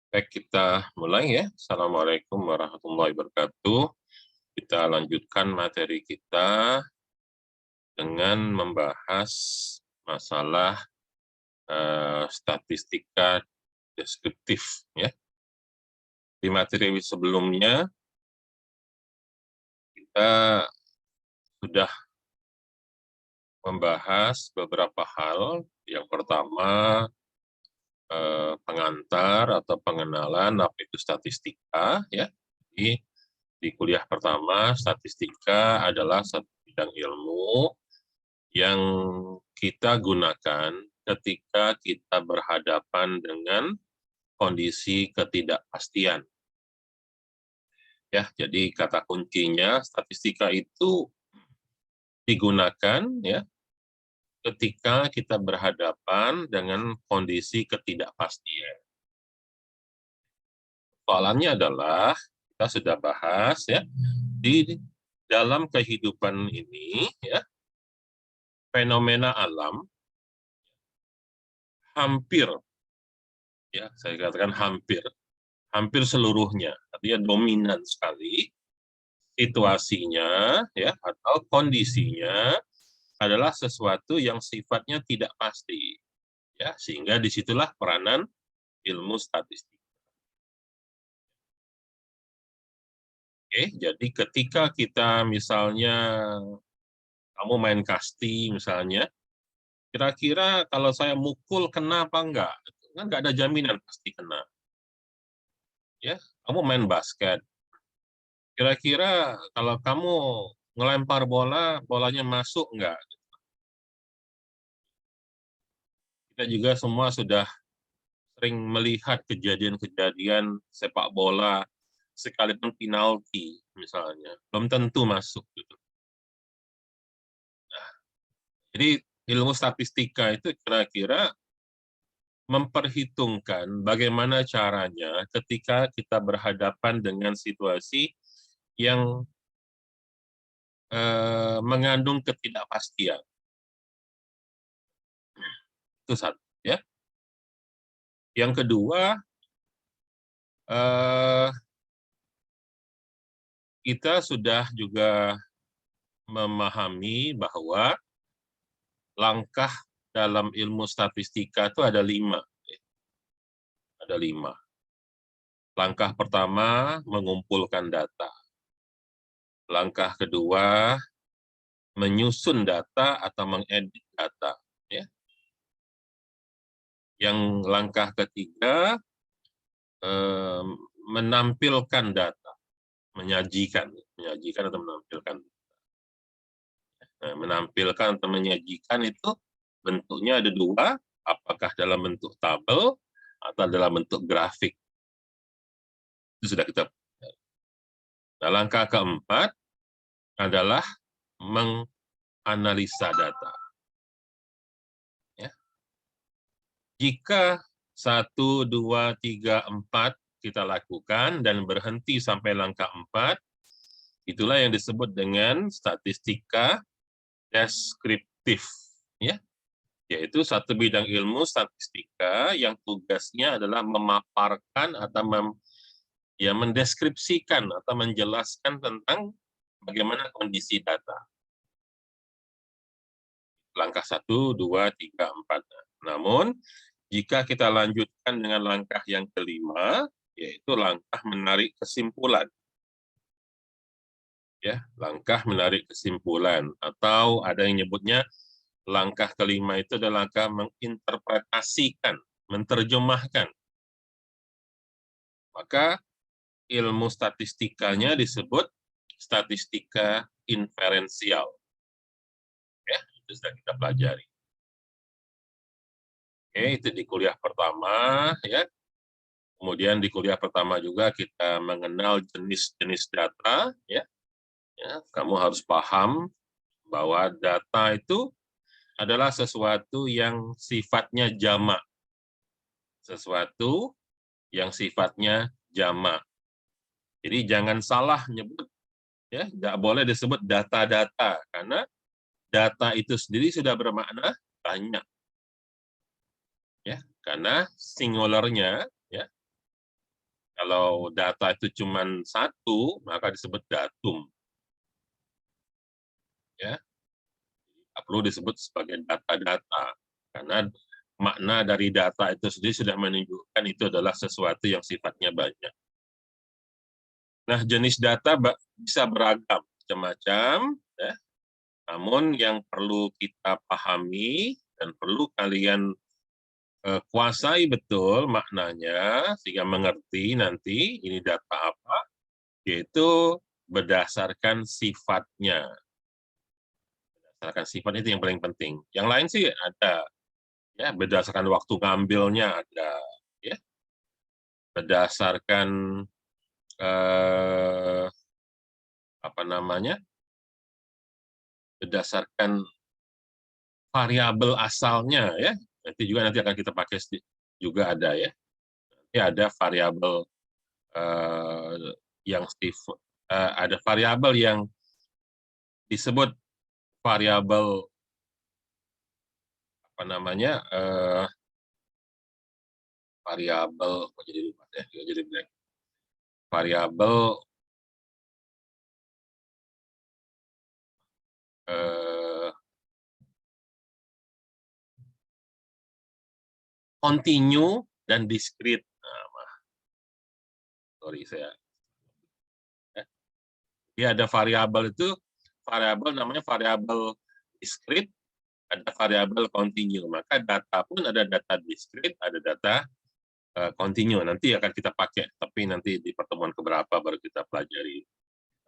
Baik, kita mulai ya. Assalamualaikum warahmatullahi wabarakatuh. Kita lanjutkan materi kita dengan membahas masalah statistika deskriptif. Ya. Di materi sebelumnya kita sudah membahas beberapa hal. Yang pertama, pengantar atau pengenalan apa itu statistika. Ya. Jadi, di kuliah pertama, statistika adalah satu bidang ilmu yang kita gunakan ketika kita berhadapan dengan kondisi ketidakpastian. Ya, jadi kata kuncinya statistika itu digunakan ya ketika kita berhadapan dengan kondisi ketidakpastian. Soalannya adalah kita sudah bahas ya di dalam kehidupan ini ya fenomena alam hampir ya saya katakan hampir seluruhnya, artinya dominan sekali situasinya ya atau kondisinya adalah sesuatu yang sifatnya tidak pasti ya, sehingga disitulah peranan ilmu statistik. Oke, jadi ketika kita misalnya kamu main kasti misalnya, kira-kira kalau saya mukul kena apa enggak? Kan nggak ada jaminan pasti kena. Ya, kamu main basket, kira-kira kalau kamu ngelempar bola, bolanya masuk enggak? Kita juga semua sudah sering melihat kejadian-kejadian sepak bola, sekalipun penalti misalnya, belum tentu masuk. Gitu. Nah, jadi ilmu statistika itu kira-kira memperhitungkan bagaimana caranya ketika kita berhadapan dengan situasi yang mengandung ketidakpastian. Itu satu. Ya. Yang kedua, kita sudah juga memahami bahwa langkah dalam ilmu statistika itu ada 5. Ada 5. Langkah pertama, mengumpulkan data. Langkah kedua, menyusun data atau mengedit data. Ya. Yang langkah ketiga, menampilkan data, menyajikan atau menampilkan. Nah, menampilkan atau menyajikan itu bentuknya ada 2, apakah dalam bentuk tabel atau dalam bentuk grafik. Itu sudah kita. Nah, langkah keempat adalah menganalisa data. Ya. Jika 1, 2, 3, 4 kita lakukan dan berhenti sampai langkah 4, itulah yang disebut dengan statistika deskriptif. Ya. Yaitu satu bidang ilmu statistika yang tugasnya adalah memaparkan atau mendeskripsikan atau menjelaskan tentang bagaimana kondisi data. Langkah 1, 2, 3, 4. Namun, jika kita lanjutkan dengan langkah yang kelima, yaitu langkah menarik kesimpulan. Ya, langkah menarik kesimpulan, atau ada yang nyebutnya langkah kelima itu adalah langkah menginterpretasikan, menerjemahkan. Maka ilmu statistikanya disebut statistika inferensial. Ya, itu sudah kita pelajari. Oke, itu di kuliah pertama ya. Kemudian di kuliah pertama juga kita mengenal jenis-jenis data ya. Ya, kamu harus paham bahwa data itu adalah sesuatu yang sifatnya jamak. Sesuatu yang sifatnya jamak. Jadi jangan salah nyebut ya, nggak boleh disebut data-data karena data itu sendiri sudah bermakna banyak. Ya, karena singularnya ya Kalau data itu cuma satu, maka disebut datum. Ya, tidak perlu disebut sebagai data-data, karena makna dari data itu sendiri sudah menunjukkan itu adalah sesuatu yang sifatnya banyak. Nah, jenis data bisa beragam, macam-macam, ya. Namun yang perlu kita pahami dan perlu kalian kuasai betul maknanya, sehingga mengerti nanti ini data apa, yaitu berdasarkan sifatnya. Berdasarkan sifat itu yang paling penting. Yang lain sih ada, ya, berdasarkan waktu ngambilnya ada, ya, berdasarkan apa namanya, berdasarkan variabel asalnya, ya. Nanti akan kita pakai juga ada, ya. Nanti ada variabel ada variabel yang disebut variabel apa namanya, variabel jadi lupa ya, jadi blank. Variabel continue dan discrete. Nah, sorry saya. Ya, ada variabel itu, variabel namanya variabel discrete, ada variabel continue. Maka data pun ada data discrete, ada data continue. Nanti akan kita pakai, tapi nanti di pertemuan keberapa baru kita pelajari.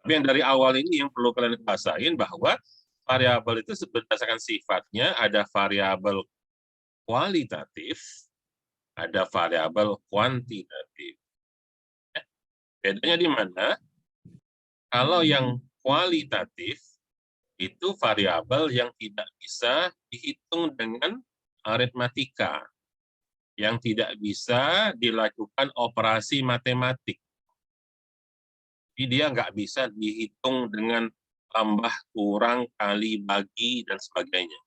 Tapi yang dari awal ini yang perlu kalian rasain bahwa variabel itu berdasarkan sifatnya, ada variabel kualitatif, ada variabel kuantitatif. Bedanya di mana? Kalau yang kualitatif itu variabel yang tidak bisa dihitung dengan aritmatika, yang tidak bisa dilakukan operasi matematik. Jadi dia nggak bisa dihitung dengan tambah, kurang, kali, bagi, dan sebagainya.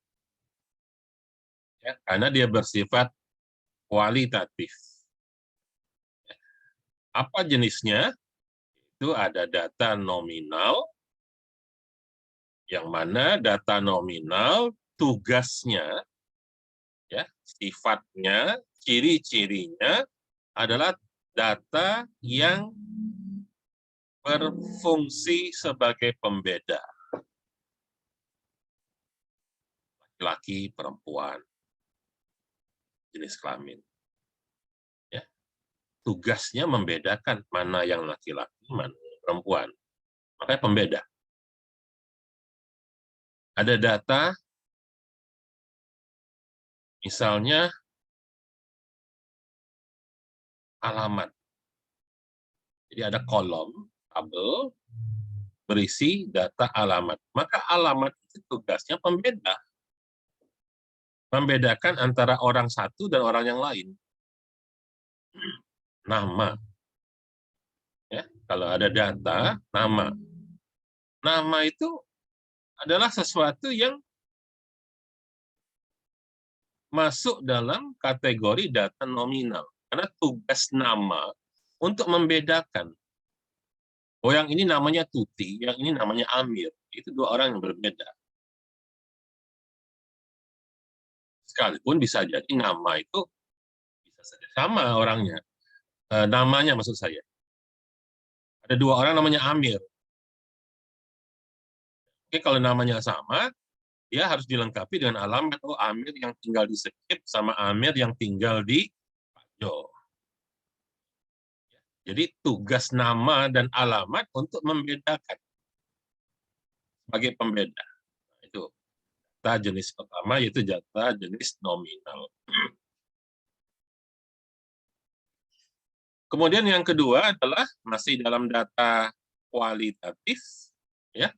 Ya, karena dia bersifat kualitatif. Apa jenisnya? Itu ada data nominal, yang mana data nominal tugasnya, ya, sifatnya, ciri-cirinya adalah data yang berfungsi sebagai pembeda laki-laki, perempuan, jenis kelamin. Ya. Tugasnya membedakan mana yang laki-laki, mana yang perempuan. Makanya pembeda. Ada data, misalnya alamat. Jadi ada kolom, tabel, berisi data alamat. Maka alamat itu tugasnya pembeda. Membedakan antara orang satu dan orang yang lain. Nama. Ya, kalau ada data, nama. Nama itu adalah sesuatu yang masuk dalam kategori data nominal. Karena tugas nama untuk membedakan. Oh, yang ini namanya Tuti, yang ini namanya Amir. Itu dua orang yang berbeda. Sekalipun bisa jadi nama itu bisa saja sama orangnya. Namanya maksud saya. Ada dua orang namanya Amir. Oke, kalau namanya sama, dia harus dilengkapi dengan alamat. Oh, Amir yang tinggal di Sekip sama Amir yang tinggal di Pajo. Jadi tugas nama dan alamat untuk membedakan sebagai pembeda. Itu data jenis pertama, yaitu data jenis nominal. Kemudian yang kedua adalah masih dalam data kualitatif, ya.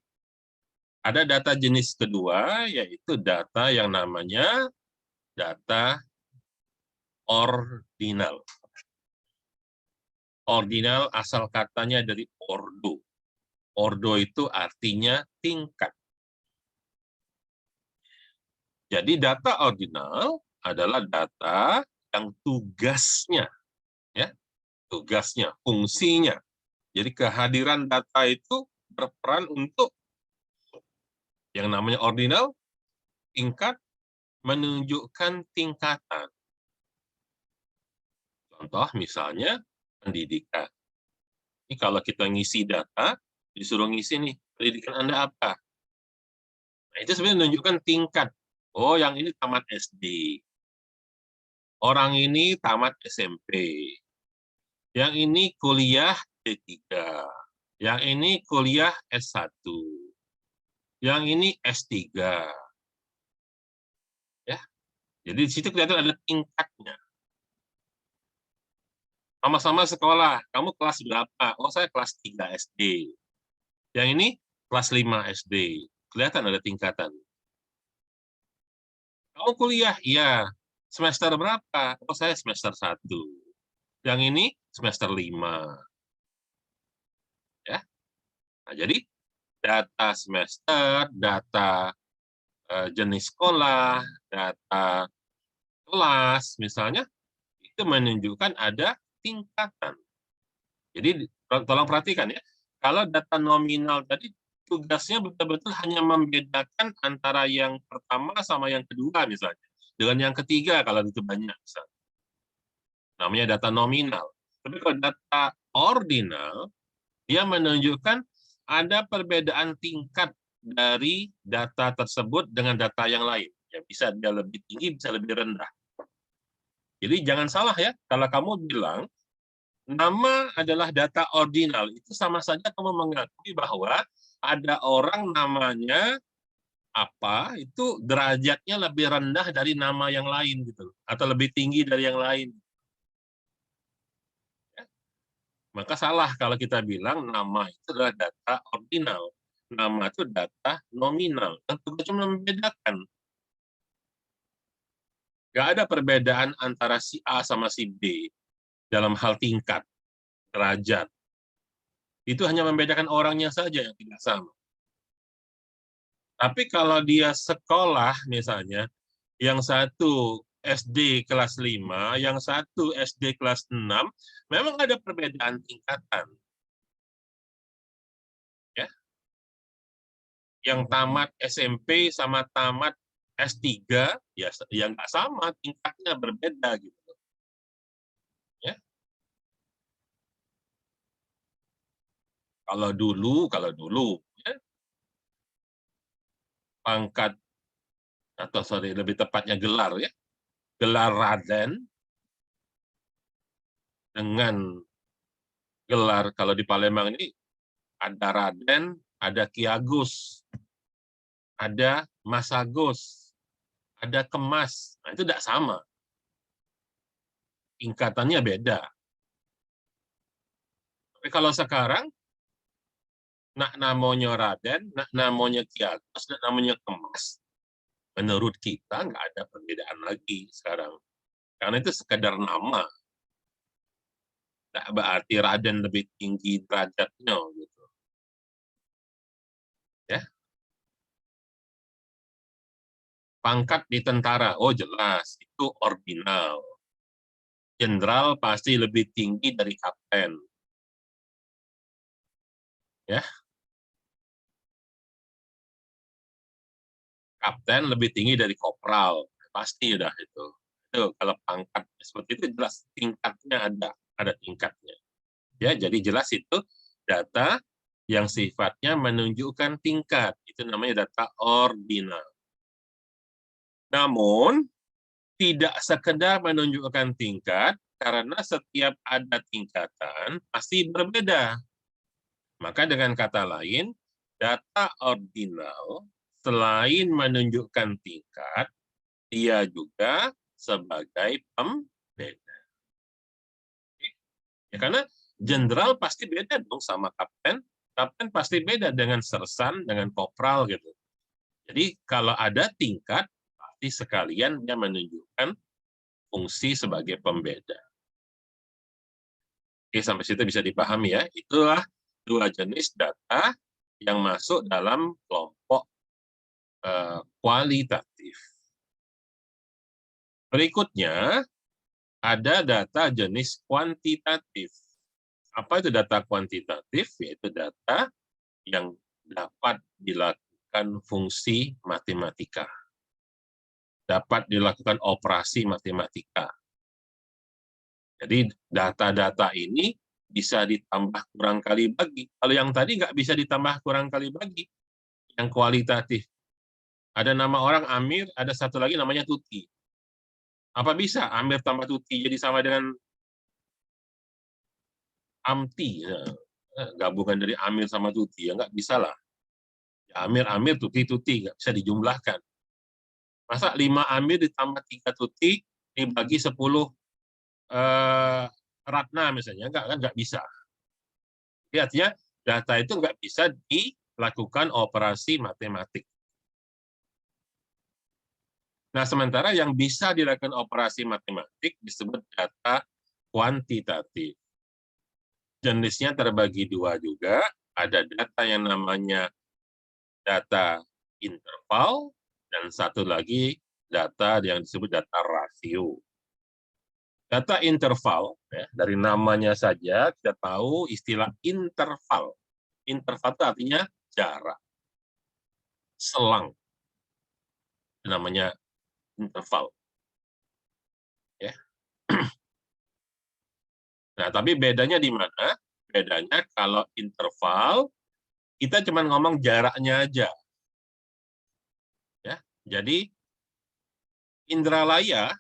Ada data jenis kedua, yaitu data yang namanya data ordinal. Ordinal asal katanya dari ordo. Ordo itu artinya tingkat. Jadi data ordinal adalah data yang tugasnya, ya, tugasnya, fungsinya. Jadi kehadiran data itu berperan untuk yang namanya ordinal, tingkat, menunjukkan tingkatan. Contoh misalnya pendidikan. Ini kalau kita ngisi data, disuruh ngisi nih, pendidikan Anda apa? Nah, itu sebenarnya menunjukkan tingkat. Oh, yang ini tamat SD. Orang ini tamat SMP. Yang ini kuliah D3. Yang ini kuliah S1. Yang ini S3. Ya. Jadi di situ kelihatan ada tingkatnya. Sama-sama sekolah, kamu kelas berapa? Oh, saya kelas 3 SD. Yang ini kelas 5 SD. Kelihatan ada tingkatan. Kamu kuliah? Iya. Semester berapa? Oh, saya semester 1. Yang ini semester 5. Ya. Nah, jadi data semester, data jenis sekolah, data kelas, misalnya, itu menunjukkan ada tingkatan. Jadi tolong perhatikan ya, kalau data nominal tadi tugasnya betul-betul hanya membedakan antara yang pertama sama yang kedua misalnya, dengan yang ketiga kalau itu banyak misalnya. Namanya data nominal. Tapi kalau data ordinal, dia menunjukkan ada perbedaan tingkat dari data tersebut dengan data yang lain. Ya, bisa dia lebih tinggi, bisa lebih rendah. Jadi jangan salah ya, kalau kamu bilang nama adalah data ordinal, itu sama saja kamu mengakui bahwa ada orang namanya apa, itu derajatnya lebih rendah dari nama yang lain, gitu, atau lebih tinggi dari yang lain. Ya. Maka salah kalau kita bilang nama itu adalah data ordinal. Nama itu data nominal. Dan tugasnya membedakan. Nggak ada perbedaan antara si A sama si B dalam hal tingkat, derajat. Itu hanya membedakan orangnya saja yang tidak sama. Tapi kalau dia sekolah misalnya, yang satu SD kelas 5, yang satu SD kelas 6, memang ada perbedaan tingkatan. Ya. Yang tamat SMP sama tamat S3, ya yang nggak sama, tingkatnya berbeda gitu. Ya. Kalau dulu ya, pangkat atau sorry lebih tepatnya gelar ya, gelar Raden dengan gelar kalau di Palembang ini ada Raden, ada Ki Agus, ada Mas Agus, ada Kemas. Nah, itu tidak sama. Tingkatannya beda. Tapi kalau sekarang, nak namanya Raden, nak namanya Ki Agus, nak namanya Kemas, menurut kita nggak ada perbedaan lagi sekarang. Karena itu sekedar nama. Nggak berarti Raden lebih tinggi derajatnya. Gitu. Ya. Pangkat di tentara, oh jelas, itu ordinal. Jenderal pasti lebih tinggi dari kapten. Ya. Kapten lebih tinggi dari kopral, pasti udah itu. Itu kalau pangkat seperti itu jelas tingkatnya ada tingkatnya. Ya, jadi jelas itu data yang sifatnya menunjukkan tingkat. Itu namanya data ordinal. Namun tidak sekedar menunjukkan tingkat, karena setiap ada tingkatan pasti berbeda. Maka dengan kata lain, data ordinal selain menunjukkan tingkat, dia juga sebagai pembeda. Ya, karena jenderal pasti beda dong sama kapten, kapten pasti beda dengan sersan, dengan kopral gitu. Jadi kalau ada tingkat, pasti sekalian dia menunjukkan fungsi sebagai pembeda. Oke, sampai situ bisa dipahami ya. Itulah dua jenis data yang masuk dalam kelompok kualitatif. Berikutnya, ada data jenis kuantitatif. Apa itu data kuantitatif? Yaitu data yang dapat dilakukan fungsi matematika, dapat dilakukan operasi matematika. Jadi data-data ini bisa ditambah kurang kali bagi. Kalau yang tadi nggak bisa ditambah kurang kali bagi, yang kualitatif. Ada nama orang Amir, ada satu lagi namanya Tuti. Apa bisa Amir tambah Tuti jadi sama dengan Amti? Gabungan dari Amir sama Tuti, ya nggak bisa lah. Ya, Amir, Amir, Tuti, Tuti, nggak bisa dijumlahkan. Masa 5 Amir ditambah 3 Tuti dibagi 10 Ratna misalnya, nggak bisa. Jadi artinya data itu nggak bisa dilakukan operasi matematik. Nah, sementara yang bisa dilakukan operasi matematik disebut data kuantitatif. Jenisnya terbagi dua juga, ada data yang namanya data interval, dan satu lagi data yang disebut data rasio. Data interval, ya, dari namanya saja kita tahu istilah interval. Interval itu artinya jarak, selang, namanya interval. Ya. Nah, tapi bedanya di mana? Bedanya kalau interval, kita cuma ngomong jaraknya aja. Ya. Jadi, Indralaya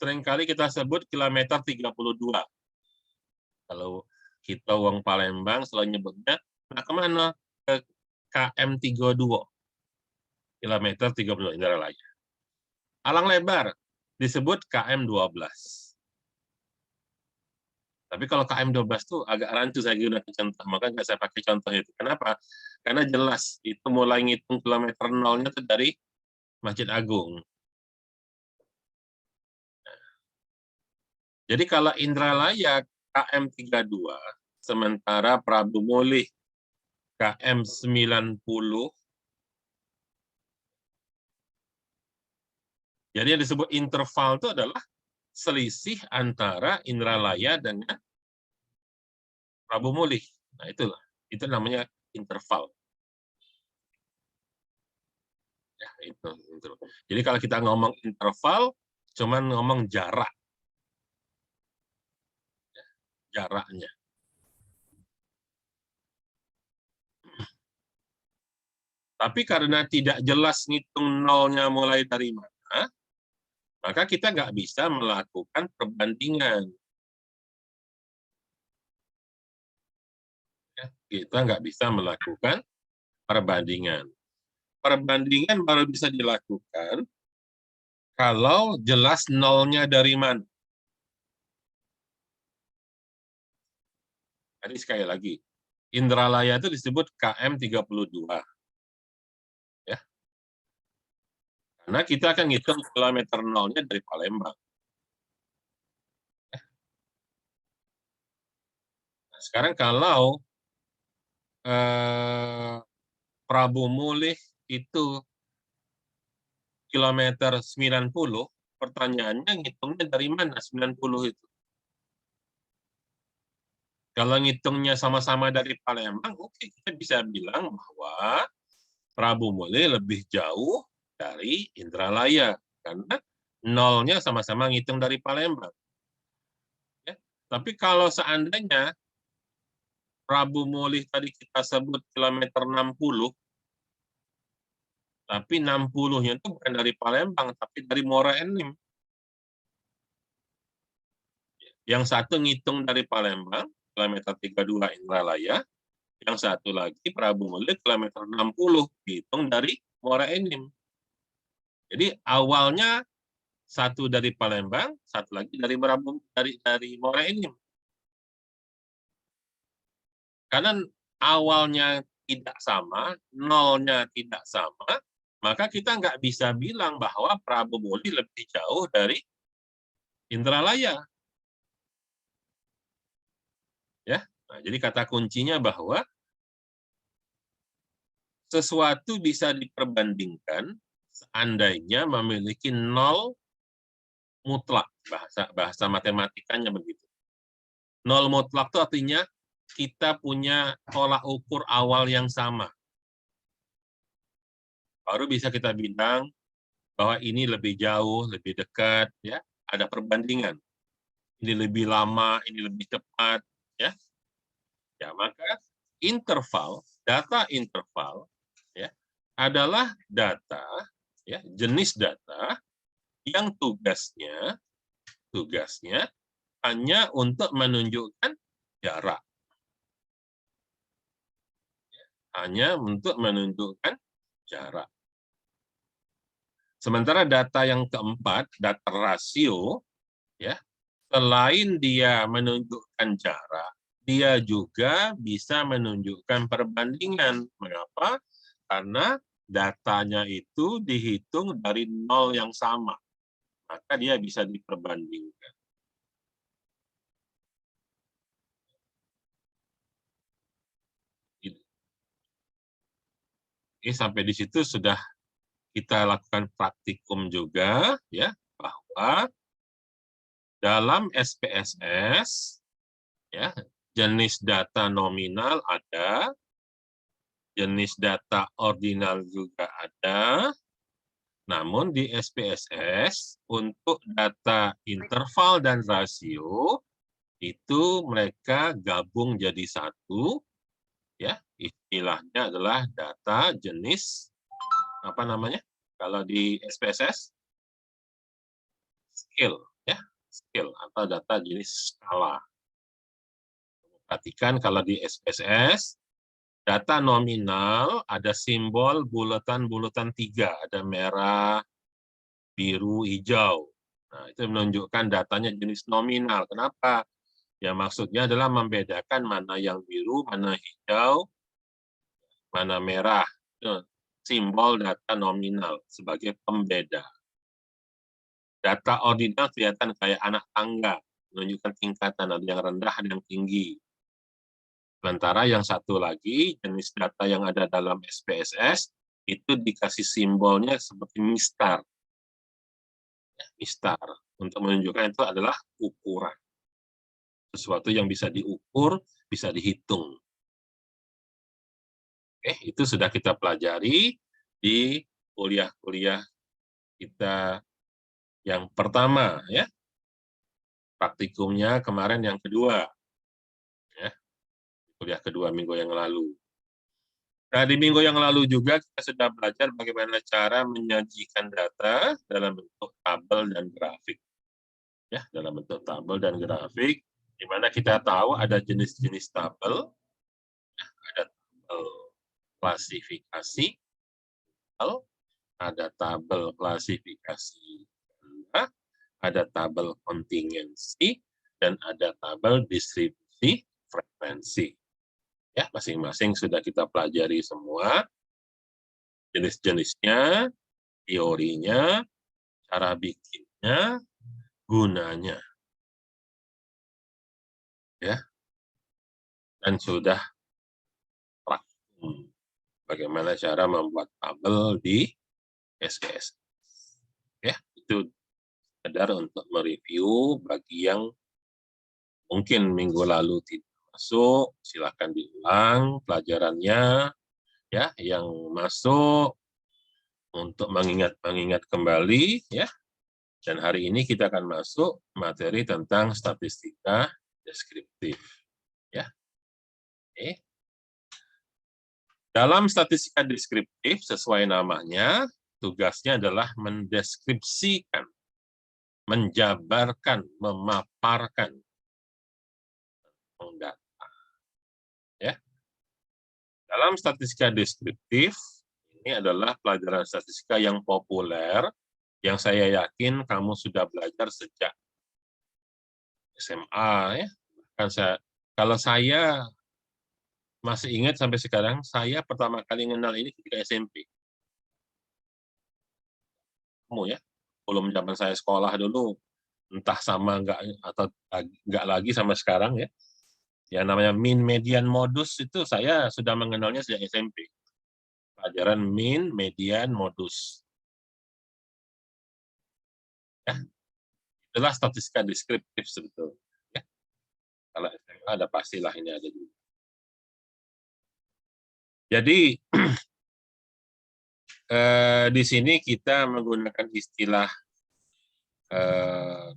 seringkali kita sebut kilometer 32. Kalau kita uang Palembang selalu nyebutnya, nah kemana? Ke KM 32, kilometer 32 Indralaya. Alang lebar disebut KM 12. Tapi kalau KM 12 tuh agak rancu saya gunakan contoh, maka nggak saya pakai contoh itu. Kenapa? Karena jelas itu mulai ngitung kilometer nolnya itu dari Masjid Agung. Jadi kalau Indralaya KM 32, sementara Prabu Mulih KM 90, jadi yang disebut interval itu adalah selisih antara Indralaya dengan Prabu Mulih. Nah, itulah. Itu namanya interval. Ya, itu. Jadi kalau kita ngomong interval, cuman ngomong jarak. Jaraknya. Tapi karena tidak jelas ngitung nolnya mulai dari mana, maka kita nggak bisa melakukan perbandingan. Ya, kita nggak bisa melakukan perbandingan. Perbandingan baru bisa dilakukan kalau jelas nolnya dari mana. Tadi sekali lagi, Indralaya itu disebut KM 32. Ya. Karena kita akan ngitung kilometer nolnya dari Palembang. Ya. Nah, sekarang kalau Prabu Mulih itu kilometer 90, pertanyaannya ngitungnya dari mana 90 itu? Kalau ngitungnya sama-sama dari Palembang, oke, kita bisa bilang bahwa Prabu Mulih lebih jauh dari Indralaya, karena nolnya sama-sama ngitung dari Palembang. Ya. Tapi kalau seandainya Prabu Mulih tadi kita sebut kilometer 60, tapi 60-nya itu bukan dari Palembang, tapi dari Muara Enim. Yang satu ngitung dari Palembang, kilometer 32 Indralaya, yang satu lagi Prabu Mulih kilometer 60, dihitung dari Muara Enim. Jadi awalnya satu dari Palembang, satu lagi dari Muara Enim. Karena awalnya tidak sama, nolnya tidak sama, maka kita nggak bisa bilang bahwa Prabu Mulih lebih jauh dari Indralaya. Ya, nah, jadi kata kuncinya bahwa sesuatu bisa diperbandingkan seandainya memiliki nol mutlak, bahasa matematikanya begitu. Nol mutlak itu artinya kita punya tolak ukur awal yang sama. Baru bisa kita bilang bahwa ini lebih jauh, lebih dekat, ya, ada perbandingan. Ini lebih lama, ini lebih cepat, ya. Ya, maka interval, data interval, ya, adalah data, ya, jenis data yang tugasnya hanya untuk menunjukkan jarak, hanya untuk menunjukkan jarak. Sementara data yang keempat, data rasio, ya, selain dia menunjukkan jarak, dia juga bisa menunjukkan perbandingan. Mengapa? Karena datanya itu dihitung dari nol yang sama, maka dia bisa diperbandingkan. Oke, sampai di situ sudah kita lakukan praktikum juga, ya, bahwa dalam SPSS, ya, jenis data nominal ada, jenis data ordinal juga ada, namun di SPSS untuk data interval dan rasio itu mereka gabung jadi satu, ya, istilahnya adalah data jenis apa namanya? Kalau di SPSS scale, ya, scale atau data jenis skala. Perhatikan kalau di SPSS data nominal ada simbol bulatan-bulatan 3, ada merah, biru, hijau. Nah, itu menunjukkan datanya jenis nominal. Kenapa? Ya, maksudnya adalah membedakan mana yang biru, mana hijau, mana merah. Itu simbol data nominal sebagai pembeda. Data ordinal kelihatan kayak anak tangga, menunjukkan tingkatan, ada yang rendah, ada yang tinggi. Sementara yang satu lagi, jenis data yang ada dalam SPSS, itu dikasih simbolnya seperti mistar. Mistar, untuk menunjukkan itu adalah ukuran. Sesuatu yang bisa diukur, bisa dihitung. Oke, itu sudah kita pelajari di kuliah-kuliah kita yang pertama, ya. Praktikumnya kemarin yang kedua, ya. Kuliah kedua minggu yang lalu. Nah, di minggu yang lalu juga kita sudah belajar bagaimana cara menyajikan data dalam bentuk tabel dan grafik. Ya, dalam bentuk tabel dan grafik, di mana kita tahu ada jenis-jenis tabel, ada tabel klasifikasi, ada tabel klasifikasi, ada tabel kontingensi, dan ada tabel distribusi frekuensi. Ya, masing-masing sudah kita pelajari semua, jenis-jenisnya, teorinya, cara bikinnya, gunanya. Ya, dan sudah praktikum bagaimana cara membuat tabel di SPSS. Ya, itu sekedar untuk mereview bagi yang mungkin minggu lalu tidak masuk, silakan diulang pelajarannya, ya, yang masuk untuk mengingat kembali, ya. Dan hari ini kita akan masuk materi tentang statistika deskriptif, ya. Oke. Dalam statistika deskriptif sesuai namanya, tugasnya adalah mendeskripsikan, menjabarkan, memaparkan data. Ya. Dalam statistika deskriptif, ini adalah pelajaran statistika yang populer, yang saya yakin kamu sudah belajar sejak SMA. Ya. Kalau saya masih ingat sampai sekarang, saya pertama kali kenal ini ketika SMP. Kamu ya, belum zaman saya sekolah dulu, entah sama enggak atau enggak lagi sama sekarang ya. Ya namanya mean, median, modus itu saya sudah mengenalnya sejak SMP. Pelajaran mean, median, modus. Ya. adalah statistika deskriptif sebetulnya. Ya. Kalau SMA ada pastilah ini ada juga. Jadi di sini kita menggunakan istilah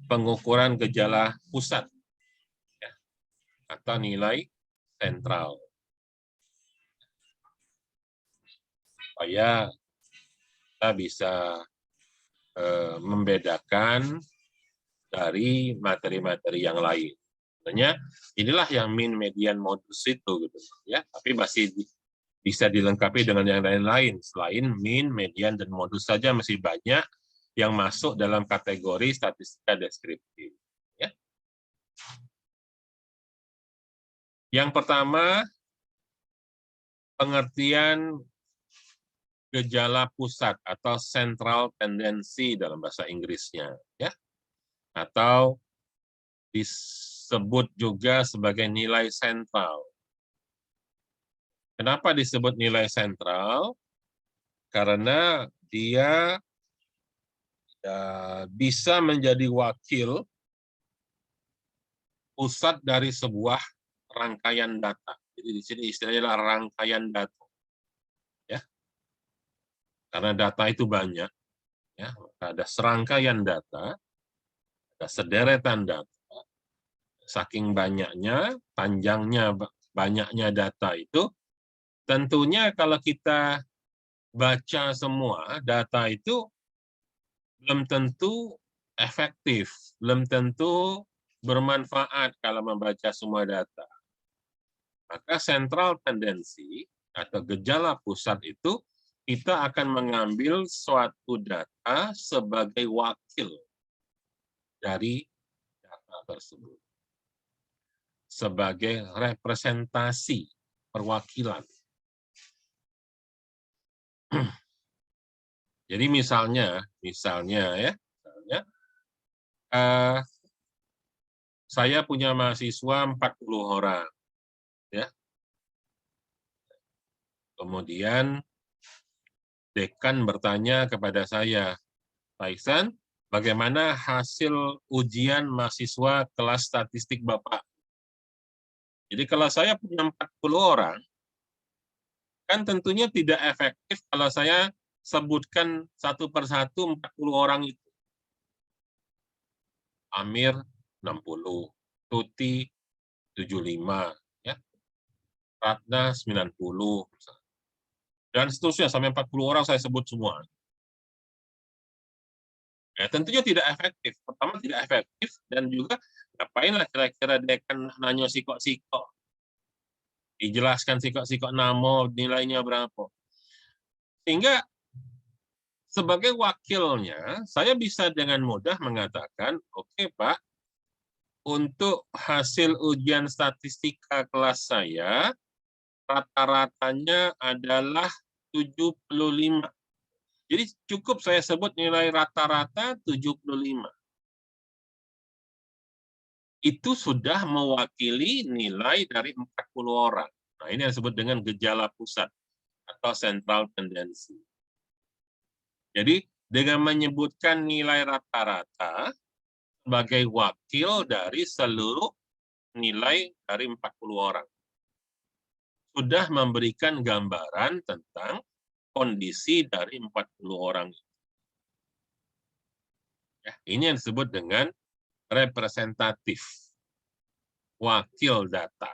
pengukuran gejala pusat, ya, atau nilai sentral, supaya kita bisa membedakan dari materi-materi yang lain. Sebenarnya inilah yang mean, median, modus itu, gitu ya. Tapi masih bisa dilengkapi dengan yang lain-lain. Selain mean, median, dan modus saja masih banyak yang masuk dalam kategori statistika deskriptif. Ya. Yang pertama, pengertian gejala pusat atau central tendency dalam bahasa Inggrisnya, ya, atau disebut juga sebagai nilai sentral. Kenapa disebut nilai sentral? Karena dia bisa menjadi wakil pusat dari sebuah rangkaian data. Jadi di sini istilahnya adalah rangkaian data. Ya. Karena data itu banyak, ya, ada serangkaian data, ada sederetan data, saking banyaknya, panjangnya banyaknya data itu, tentunya kalau kita baca semua data itu belum tentu efektif, belum tentu bermanfaat kalau membaca semua data. Maka central tendency atau gejala pusat itu kita akan mengambil suatu data sebagai wakil dari data tersebut, sebagai representasi perwakilan. Jadi misalnya ya, saya punya mahasiswa 40 orang, ya. Kemudian dekan bertanya kepada saya, Pak Iksan, bagaimana hasil ujian mahasiswa kelas statistik Bapak? Jadi kalau saya punya 40 orang, kan tentunya tidak efektif kalau saya sebutkan satu persatu 40 orang itu. Amir 60, Tuti 75, ya. Ratna 90, dan seterusnya sampai 40 orang saya sebut semua. Ya, tentunya tidak efektif. Pertama tidak efektif, dan juga ngapainlah kira-kira dekan nanya sikok-sikok. Dijelaskan sikok-sikok nama nilainya berapa. Sehingga sebagai wakilnya, saya bisa dengan mudah mengatakan, oke Pak, untuk hasil ujian statistika kelas saya, rata-ratanya adalah 75. Jadi cukup saya sebut nilai rata-rata 75. Itu sudah mewakili nilai dari 40 orang. Nah, ini yang disebut dengan gejala pusat atau central tendency. Jadi, dengan menyebutkan nilai rata-rata sebagai wakil dari seluruh nilai dari 40 orang, sudah memberikan gambaran tentang kondisi dari 40 orang. Ya, ini yang disebut dengan representatif, wakil data.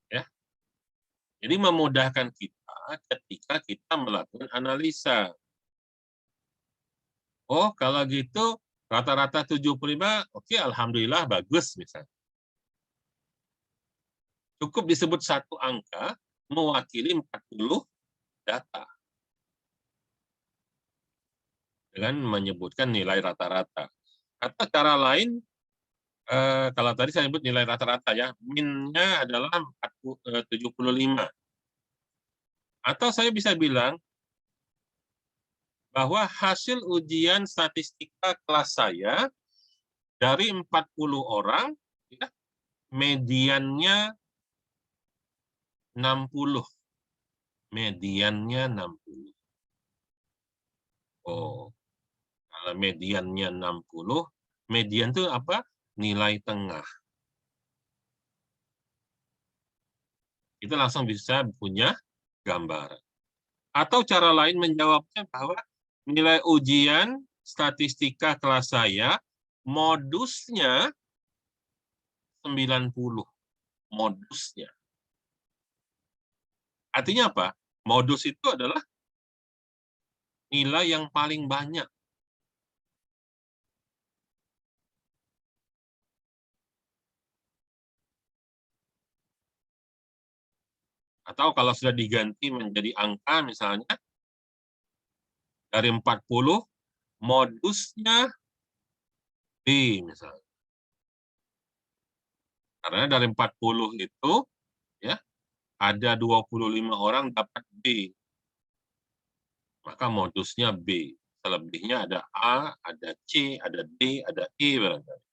Ya. Jadi memudahkan kita ketika kita melakukan analisa. Oh, kalau gitu rata-rata 75, oke, alhamdulillah bagus misalnya. Cukup disebut satu angka mewakili 40 data dengan menyebutkan nilai rata-rata. Atau cara lain, kalau tadi saya sebut nilai rata-rata ya, min-nya adalah 75. Atau saya bisa bilang bahwa hasil ujian statistika kelas saya dari 40 orang, ya, mediannya 60. Mediannya 60. Oh, Kalau mediannya 60, median itu apa? Nilai tengah. Kita langsung bisa punya gambar. Atau cara lain menjawabnya bahwa nilai ujian statistika kelas saya modusnya 90. Modusnya. Artinya apa? Modus itu adalah nilai yang paling banyak. Atau kalau sudah diganti menjadi angka misalnya, dari 40, modusnya B misalnya. Karena dari 40 itu, ya, ada 25 orang dapat B. Maka modusnya B. Selebihnya ada A, ada C, ada D, ada E barangkali.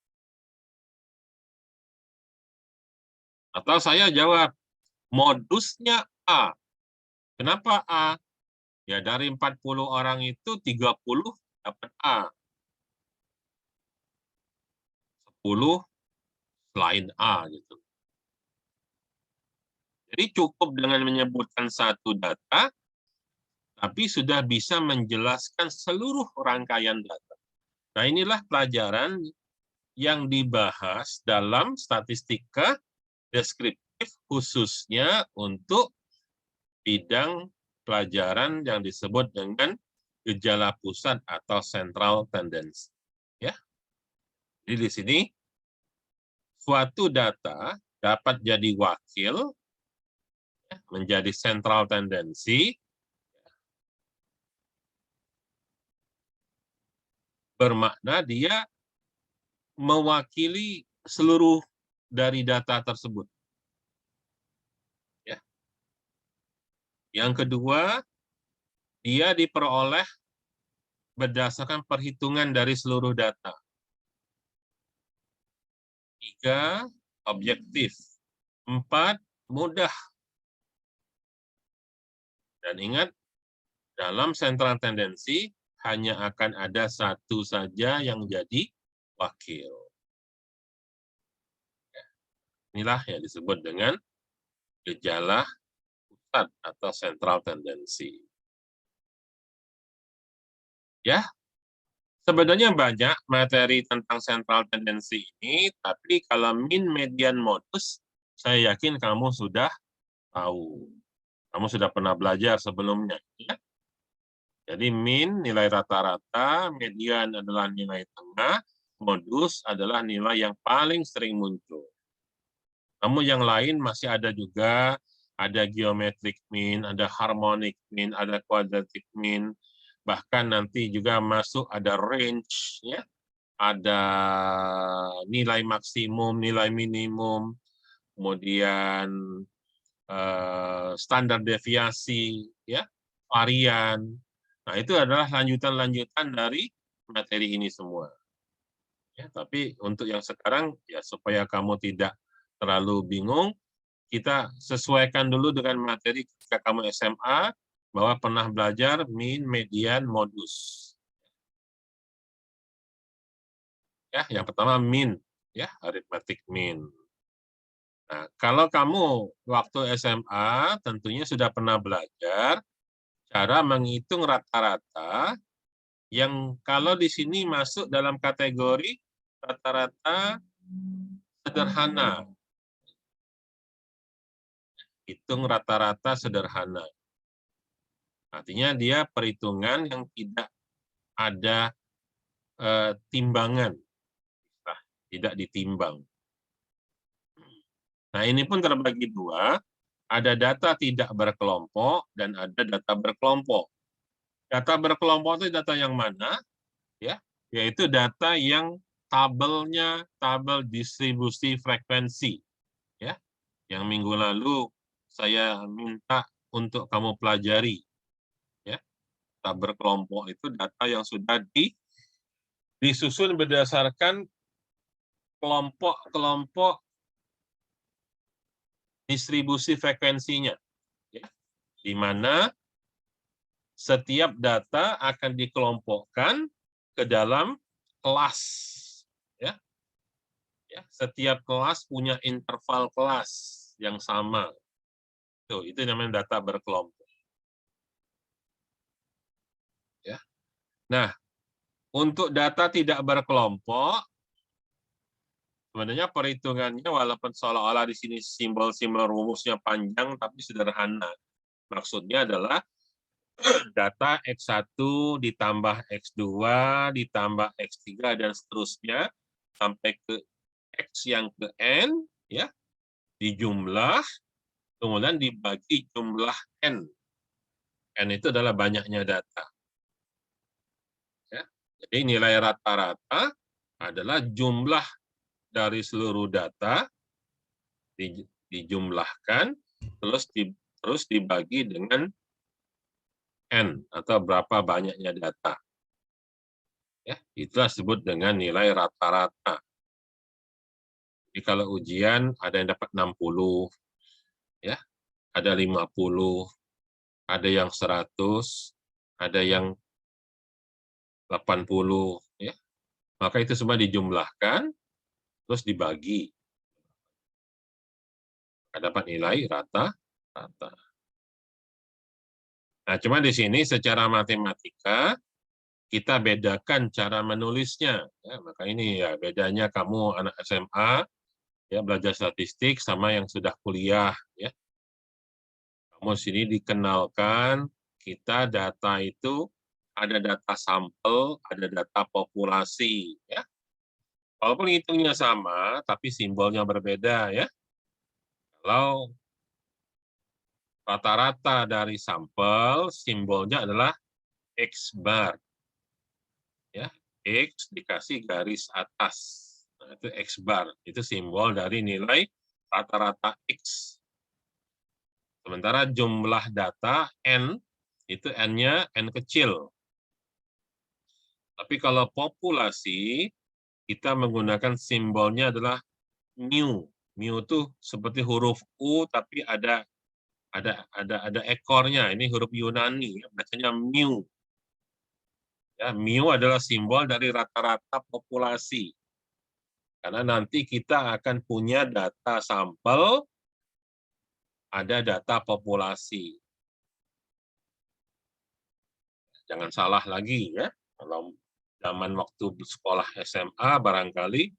Atau saya jawab, modusnya A. Kenapa A? Ya dari 40 orang itu 30 dapat A. 10 selain A gitu. Jadi cukup dengan menyebutkan satu data, tapi sudah bisa menjelaskan seluruh rangkaian data. Nah, inilah pelajaran yang dibahas dalam statistika deskriptif khususnya untuk bidang pelajaran yang disebut dengan gejala pusat atau central tendency. Ya. Jadi di sini suatu data dapat jadi wakil menjadi central tendency bermakna dia mewakili seluruh dari data tersebut. Ya. Yang kedua, dia diperoleh berdasarkan perhitungan dari seluruh data. 3, objektif. 4, mudah. Dan ingat, dalam central tendency hanya akan ada satu saja yang jadi wakil. Inilah yang disebut dengan gejala pusat atau central tendency. Ya, sebenarnya banyak materi tentang central tendency ini, tapi kalau mean, median, modus, saya yakin kamu sudah tahu. Kamu sudah pernah belajar sebelumnya. Ya? Jadi mean, nilai rata-rata, median adalah nilai tengah, modus adalah nilai yang paling sering muncul. Namun yang lain masih ada juga, ada geometric mean, ada harmonic mean, ada quadratic mean, bahkan nanti juga masuk ada range, ya, ada nilai maksimum, nilai minimum, kemudian standar deviasi, ya, varian. Nah, itu adalah lanjutan-lanjutan dari materi ini semua. Ya, tapi untuk yang sekarang, ya supaya kamu tidak terlalu bingung, kita sesuaikan dulu dengan materi ketika kamu SMA, bahwa pernah belajar mean, median, modus. Ya, yang pertama mean, ya, arithmetic mean. Nah, kalau kamu waktu SMA tentunya sudah pernah belajar cara menghitung rata-rata yang kalau di sini masuk dalam kategori rata-rata sederhana. Hitung rata-rata sederhana. Artinya dia perhitungan yang tidak ada timbangan, tidak ditimbang. Nah, ini pun terbagi dua, ada data tidak berkelompok dan ada data berkelompok. Data berkelompok itu data yang mana? Ya, yaitu data yang tabelnya tabel distribusi frekuensi. Ya, yang minggu lalu saya minta untuk kamu pelajari. Ya, data berkelompok itu data yang sudah disusun berdasarkan kelompok-kelompok distribusi frekuensinya, ya, di mana setiap data akan dikelompokkan ke dalam kelas. Ya. Ya, setiap kelas punya interval kelas yang sama. Tuh, itu namanya data berkelompok. Ya. Nah, untuk data tidak berkelompok, sebenarnya perhitungannya walaupun seolah-olah di sini simbol-simbol rumusnya panjang tapi sederhana. Maksudnya adalah data X1 ditambah X2 ditambah X3 dan seterusnya sampai ke X yang ke N, ya, dijumlah, kemudian dibagi jumlah N. N itu adalah banyaknya data. Ya. Jadi nilai rata-rata adalah jumlah dari seluruh data dijumlahkan terus dibagi dengan N atau berapa banyaknya data. Ya, itulah disebut dengan nilai rata-rata. Jadi kalau ujian ada yang dapat 60, ya, ada 50, ada yang 100, ada yang 80, ya. Maka itu semua dijumlahkan terus dibagi. Dapat nilai rata-rata. Nah, cuma di sini secara matematika kita bedakan cara menulisnya. Ya, maka ini ya bedanya kamu anak SMA ya belajar statistik sama yang sudah kuliah. Ya. Kamu sini dikenalkan kita data itu ada data sampel, ada data populasi. Ya. Walaupun hitungnya sama, tapi simbolnya berbeda ya. Kalau rata-rata dari sampel, simbolnya adalah X bar. Ya, X dikasih garis atas. Nah, itu X bar. Itu simbol dari nilai rata-rata X. Sementara jumlah data N, itu N-nya N kecil. Tapi kalau populasi, kita menggunakan simbolnya adalah mu. Mu itu seperti huruf U, tapi ada ekornya. Ini huruf Yunani, bacanya mu. Ya, mu adalah simbol dari rata-rata populasi. Karena nanti kita akan punya data sampel, ada data populasi. Jangan salah lagi ya. Kalau zaman waktu sekolah SMA barangkali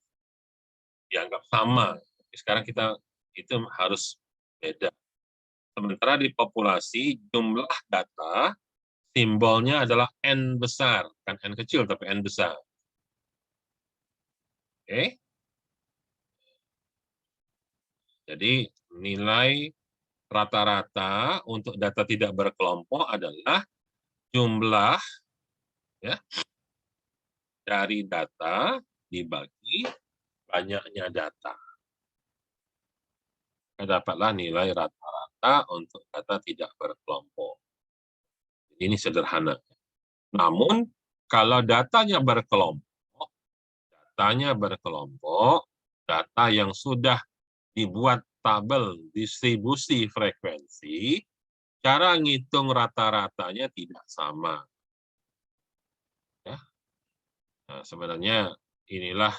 dianggap sama. Sekarang kita itu harus beda. Sementara di populasi jumlah data simbolnya adalah N besar, kan N kecil tapi N besar. Oke. Jadi nilai rata-rata untuk data tidak berkelompok adalah jumlah ya dari data dibagi banyaknya data. Dapatlah nilai rata-rata untuk data tidak berkelompok. Ini sederhana. Namun kalau datanya berkelompok, data yang sudah dibuat tabel distribusi frekuensi, cara ngitung rata-ratanya tidak sama. Ya. Nah, sebenarnya inilah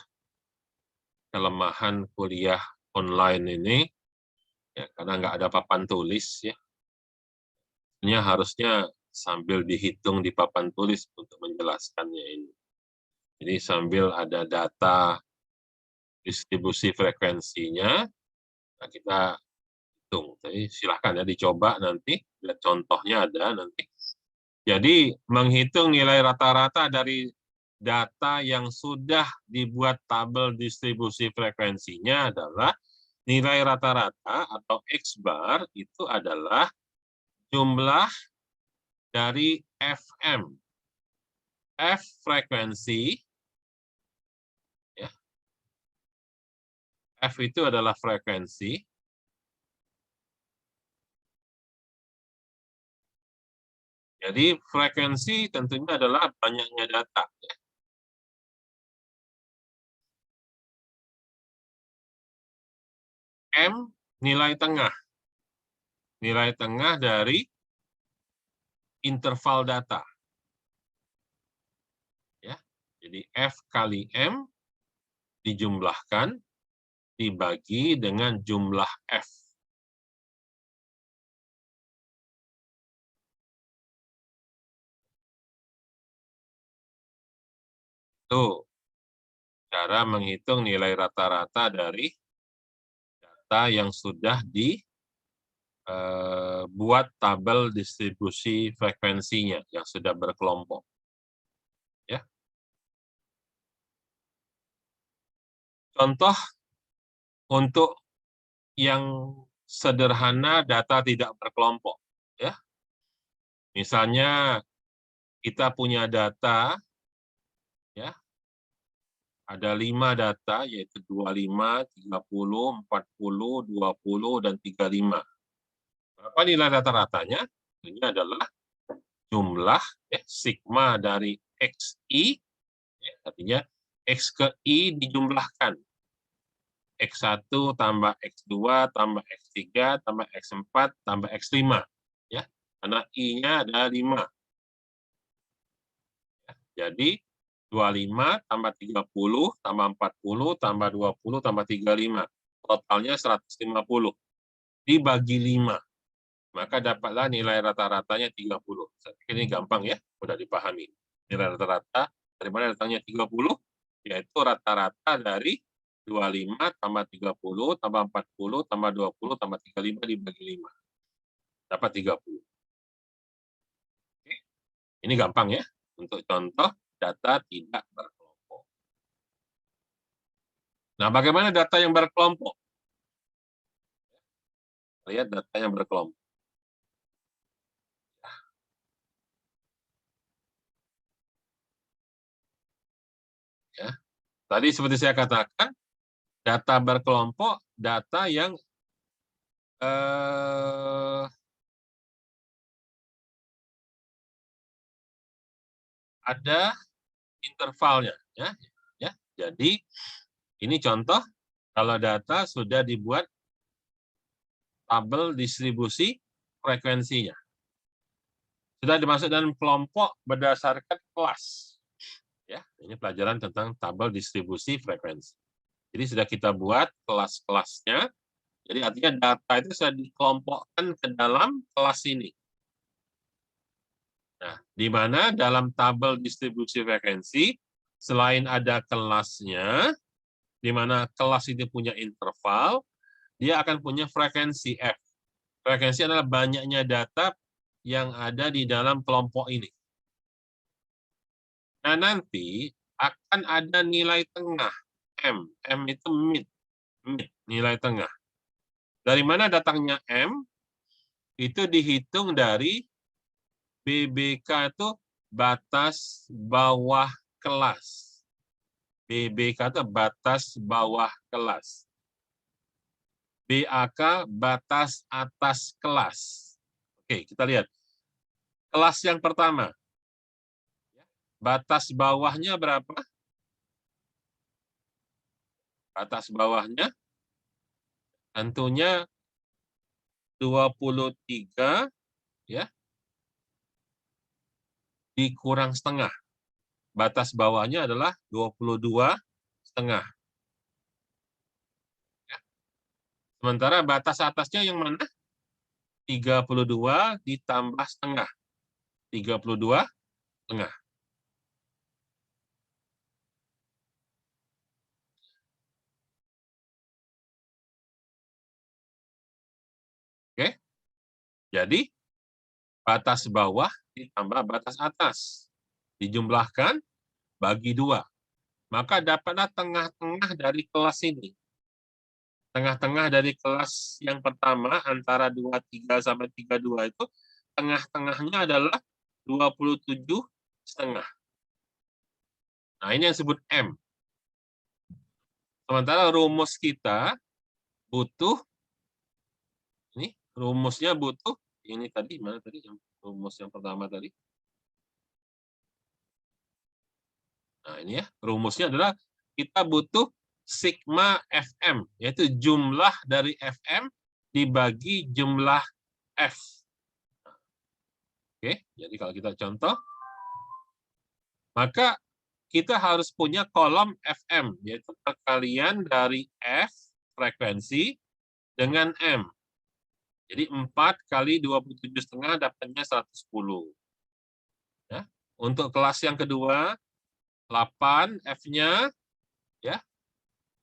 kelemahan kuliah online ini, ya, karena nggak ada papan tulis. Ya. Ini harusnya sambil dihitung di papan tulis untuk menjelaskannya ini. Jadi sambil ada data distribusi frekuensinya, nah kita hitung. Jadi silahkan ya dicoba nanti, lihat contohnya ada nanti. Jadi menghitung nilai rata-rata dari data yang sudah dibuat tabel distribusi frekuensinya adalah nilai rata-rata atau X bar itu adalah jumlah dari FM. F frekuensi, ya. F itu adalah frekuensi. Jadi frekuensi tentunya adalah banyaknya data. Ya. M nilai tengah. Nilai tengah dari interval data. Ya. Jadi F kali M dijumlahkan, dibagi dengan jumlah F. Itu cara menghitung nilai rata-rata dari data yang sudah dibuat tabel distribusi frekuensinya yang sudah berkelompok. Ya. Contoh untuk yang sederhana data tidak berkelompok. Ya. Misalnya kita punya data, ya, ada 5 data, yaitu 25, 30, 40, 20, dan 35. Berapa nilai rata-ratanya? Ini adalah jumlah sigma dari XI, artinya X ke I dijumlahkan. X1 tambah X2 tambah X3 tambah X4 tambah X5. Ya, karena I-nya ada 5. Jadi 25 tambah 30 tambah 40 tambah 20 tambah 35. Totalnya 150. Dibagi 5. Maka dapatlah nilai rata-ratanya 30. Ini gampang ya, mudah dipahami. Nilai rata-rata dari mana datangnya 30? Yaitu rata-rata dari 25 tambah 30 tambah 40 tambah 20 tambah 35 dibagi 5. Dapat 30. Oke. Ini gampang ya, untuk contoh data tidak berkelompok. Nah, bagaimana data yang berkelompok? Lihat data yang berkelompok. Ya. Tadi seperti saya katakan, data berkelompok, data yang ada intervalnya, ya. Jadi ini contoh kalau data sudah dibuat tabel distribusi frekuensinya. Sudah dimasuk dalam kelompok berdasarkan kelas. Ya, ini pelajaran tentang tabel distribusi frekuensi. Jadi sudah kita buat kelas-kelasnya. Jadi artinya data itu sudah dikelompokkan ke dalam kelas ini. Nah, di mana dalam tabel distribusi frekuensi, selain ada kelasnya, di mana kelas itu punya interval, dia akan punya frekuensi F. Frekuensi adalah banyaknya data yang ada di dalam kelompok ini. Nah, nanti akan ada nilai tengah, M. M itu mid, nilai tengah. Dari mana datangnya M? Itu dihitung dari BBK itu batas bawah kelas. BBK itu batas bawah kelas. BAK batas atas kelas. Oke, kita lihat. Kelas yang pertama. Batas bawahnya berapa? Batas bawahnya tentunya 23 ya. Dikurang setengah. Batas bawahnya adalah 22,5. Sementara batas atasnya yang mana? 32 ditambah setengah. 32,5. Oke. Jadi batas bawah ditambah batas atas. Dijumlahkan bagi 2. Maka dapatlah tengah-tengah dari kelas ini. Tengah-tengah dari kelas yang pertama antara 23 sampai 32 itu, tengah-tengahnya adalah 27,5. Nah, ini yang disebut M. Sementara rumus kita butuh, ini rumusnya butuh, ini tadi, mana tadi rumus yang pertama tadi? Nah, ini ya, rumusnya adalah kita butuh sigma FM, yaitu jumlah dari FM dibagi jumlah F. Oke, jadi kalau kita contoh, maka kita harus punya kolom FM, yaitu perkalian dari F, frekuensi, dengan M. Jadi 4 kali 27,5 dapatnya 110. Ya. Untuk kelas yang kedua, 8 F-nya, ya,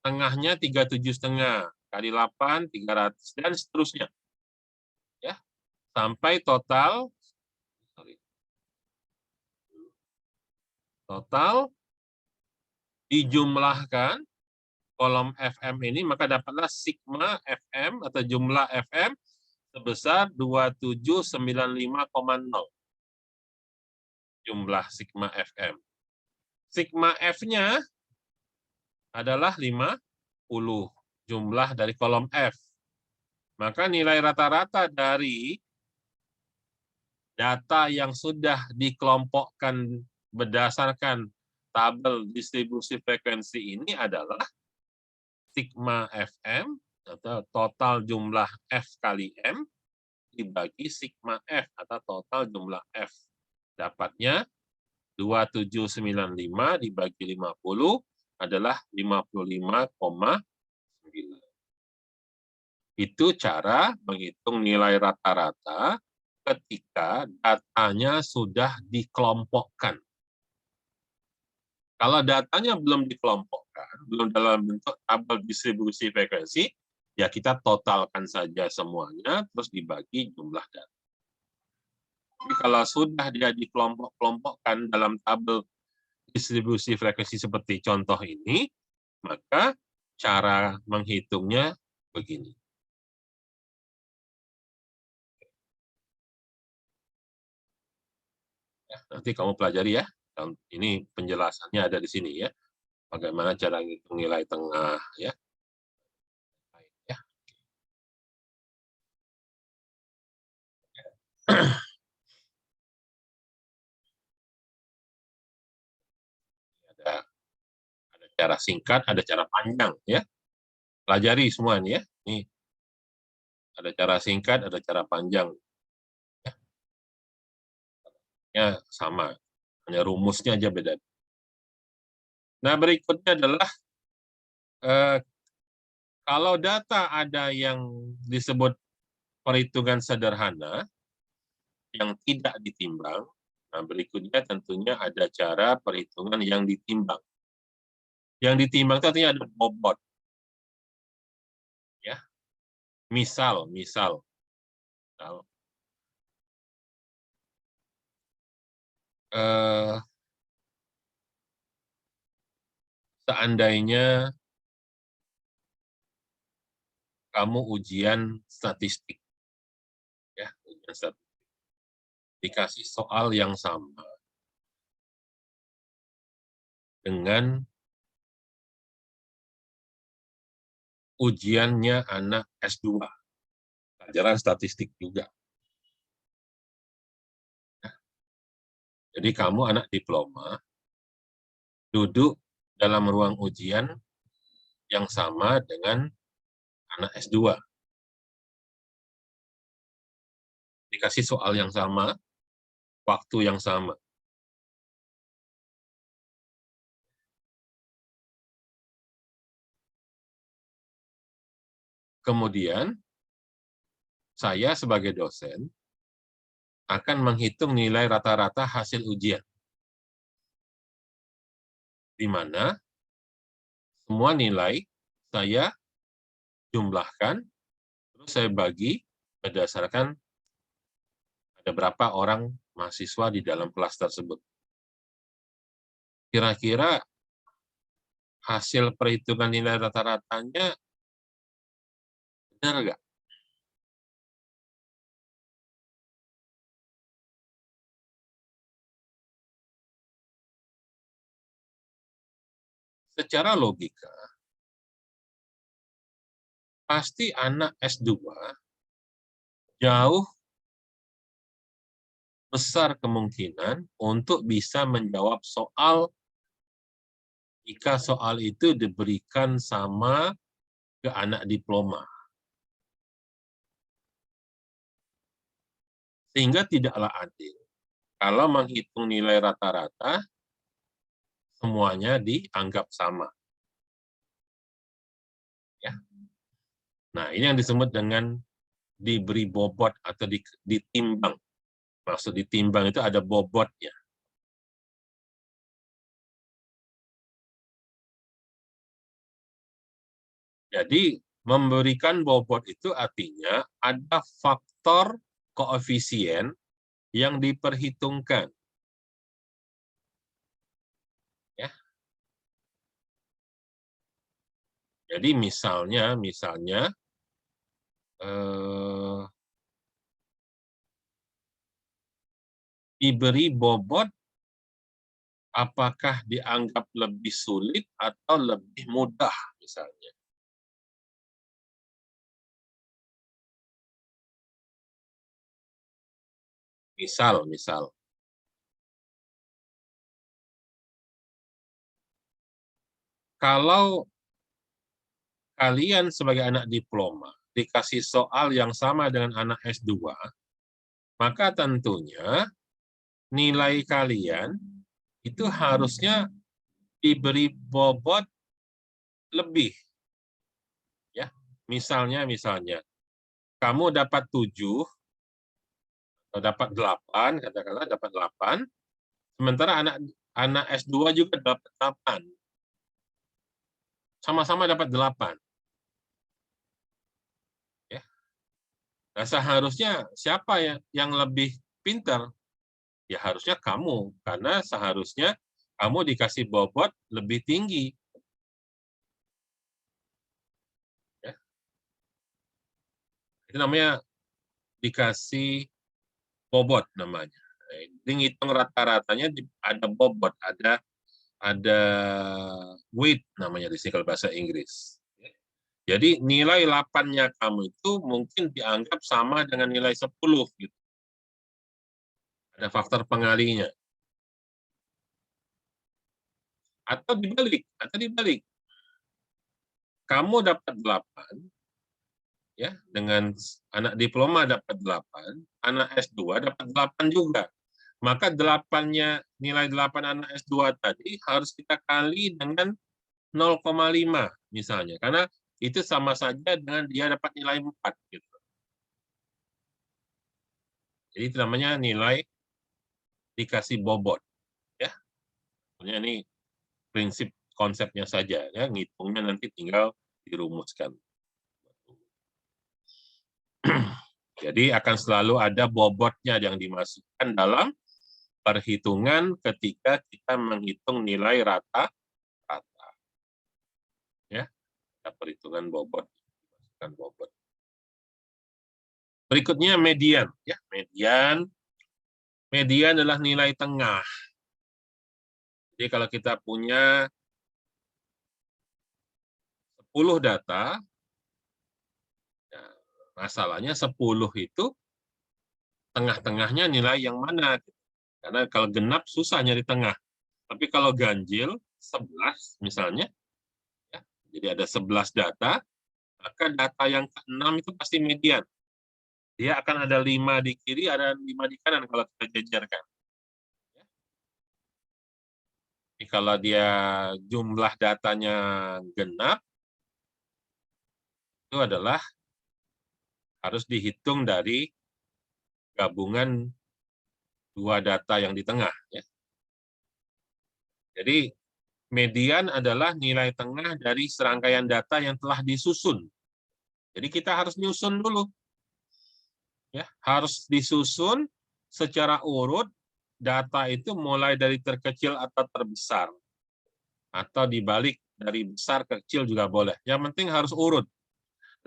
tengahnya 37,5 kali 8, 300, dan seterusnya. Ya, sampai total dijumlahkan kolom FM ini, maka dapatlah sigma FM atau jumlah FM sebesar 2795,0. Jumlah sigma FM. Sigma F-nya adalah 50, jumlah dari kolom F. Maka nilai rata-rata dari data yang sudah dikelompokkan berdasarkan tabel distribusi frekuensi ini adalah sigma FM atau total jumlah F kali M dibagi sigma F atau total jumlah F. Dapatnya 2795 dibagi 50 adalah 55,9. Itu cara menghitung nilai rata-rata ketika datanya sudah dikelompokkan. Kalau datanya belum dikelompokkan, belum dalam bentuk tabel distribusi frekuensi, ya kita totalkan saja semuanya, terus dibagi jumlah data. Tapi kalau sudah dia dikelompok-kelompokkan dalam tabel distribusi frekuensi seperti contoh ini, maka cara menghitungnya begini. Ya, nanti kamu pelajari ya. Ini penjelasannya ada di sini ya. Bagaimana cara menghitung nilai tengah ya. Ya. Ada cara singkat, ada cara panjang ya. Pelajari semua ini ya. Ini ada cara singkat, ada cara panjang. Ya, sama. Hanya rumusnya aja beda. Nah, berikutnya adalah kalau data ada yang disebut perhitungan sederhana yang tidak ditimbang, nah berikutnya tentunya ada cara perhitungan yang ditimbang. Yang ditimbang itu artinya ada bobot. Ya. Misal seandainya kamu ujian statistik, ya, ujian statistik, dikasih soal yang sama dengan ujiannya anak S2, pelajaran statistik juga. Jadi kamu anak diploma, duduk dalam ruang ujian yang sama dengan anak S2. Dikasih soal yang sama, waktu yang sama. Kemudian, saya sebagai dosen akan menghitung nilai rata-rata hasil ujian, di mana semua nilai saya jumlahkan, terus saya bagi berdasarkan ada berapa orang mahasiswa di dalam kelas tersebut. Kira-kira hasil perhitungan nilai rata-ratanya benar nggak? Secara logika, pasti anak S2 jauh besar kemungkinan untuk bisa menjawab soal jika soal itu diberikan sama ke anak diploma. Sehingga tidaklah adil kalau menghitung nilai rata-rata semuanya dianggap sama. Ya. Nah, ini yang disebut dengan diberi bobot atau ditimbang. Maksud ditimbang itu ada bobotnya. Jadi, memberikan bobot itu artinya ada faktor koefisien yang diperhitungkan. Ya. Jadi misalnya diberi bobot apakah dianggap lebih sulit atau lebih mudah misalnya. Misal, kalau kalian sebagai anak diploma dikasih soal yang sama dengan anak S2, maka tentunya nilai kalian itu harusnya diberi bobot lebih. Ya, misalnya, kamu dapat 7 atau dapat 8, katakanlah dapat 8, sementara anak S2 juga dapat 8. Sama-sama dapat 8. Ya. Nah, seharusnya siapa yang lebih pintar? Ya harusnya kamu, karena seharusnya kamu dikasih bobot lebih tinggi. Ya. Itu namanya dikasih bobot namanya. Jadi ngitung rata-ratanya ada bobot, ada weight namanya di kalau bahasa Inggris. Jadi nilai 8-nya kamu itu mungkin dianggap sama dengan nilai 10 gitu. Ada faktor pengalinya. Atau dibalik. Kamu dapat 8, ya, dengan anak diploma dapat 8, anak S2 dapat 8 juga. Maka 8-nya, nilai 8 anak S2 tadi harus kita kali dengan 0,5 misalnya, karena itu sama saja dengan dia dapat nilai 4 gitu. Jadi itu namanya nilai dikasih bobot, ya. Ini prinsip konsepnya saja, ya, ngitungnya nanti tinggal dirumuskan. Jadi akan selalu ada bobotnya yang dimasukkan dalam perhitungan ketika kita menghitung nilai rata-rata. Ya, perhitungan bobot. Berikutnya median. Ya, median adalah nilai tengah. Jadi kalau kita punya 10 data, ya, masalahnya 10 itu tengah-tengahnya nilai yang mana? Karena kalau genap susah nyari tengah. Tapi kalau ganjil 11 misalnya, ya, jadi ada 11 data, maka data yang ke-6 itu pasti median. Dia akan ada 5 di kiri, ada 5 di kanan kalau kita jajarkan. Jadi kalau dia jumlah datanya genap, itu adalah harus dihitung dari gabungan 2 data yang di tengah. Ya. Jadi median adalah nilai tengah dari serangkaian data yang telah disusun. Jadi kita harus nyusun dulu. Ya, harus disusun secara urut, data itu mulai dari terkecil atau terbesar. Atau dibalik dari besar ke kecil juga boleh. Yang penting harus urut.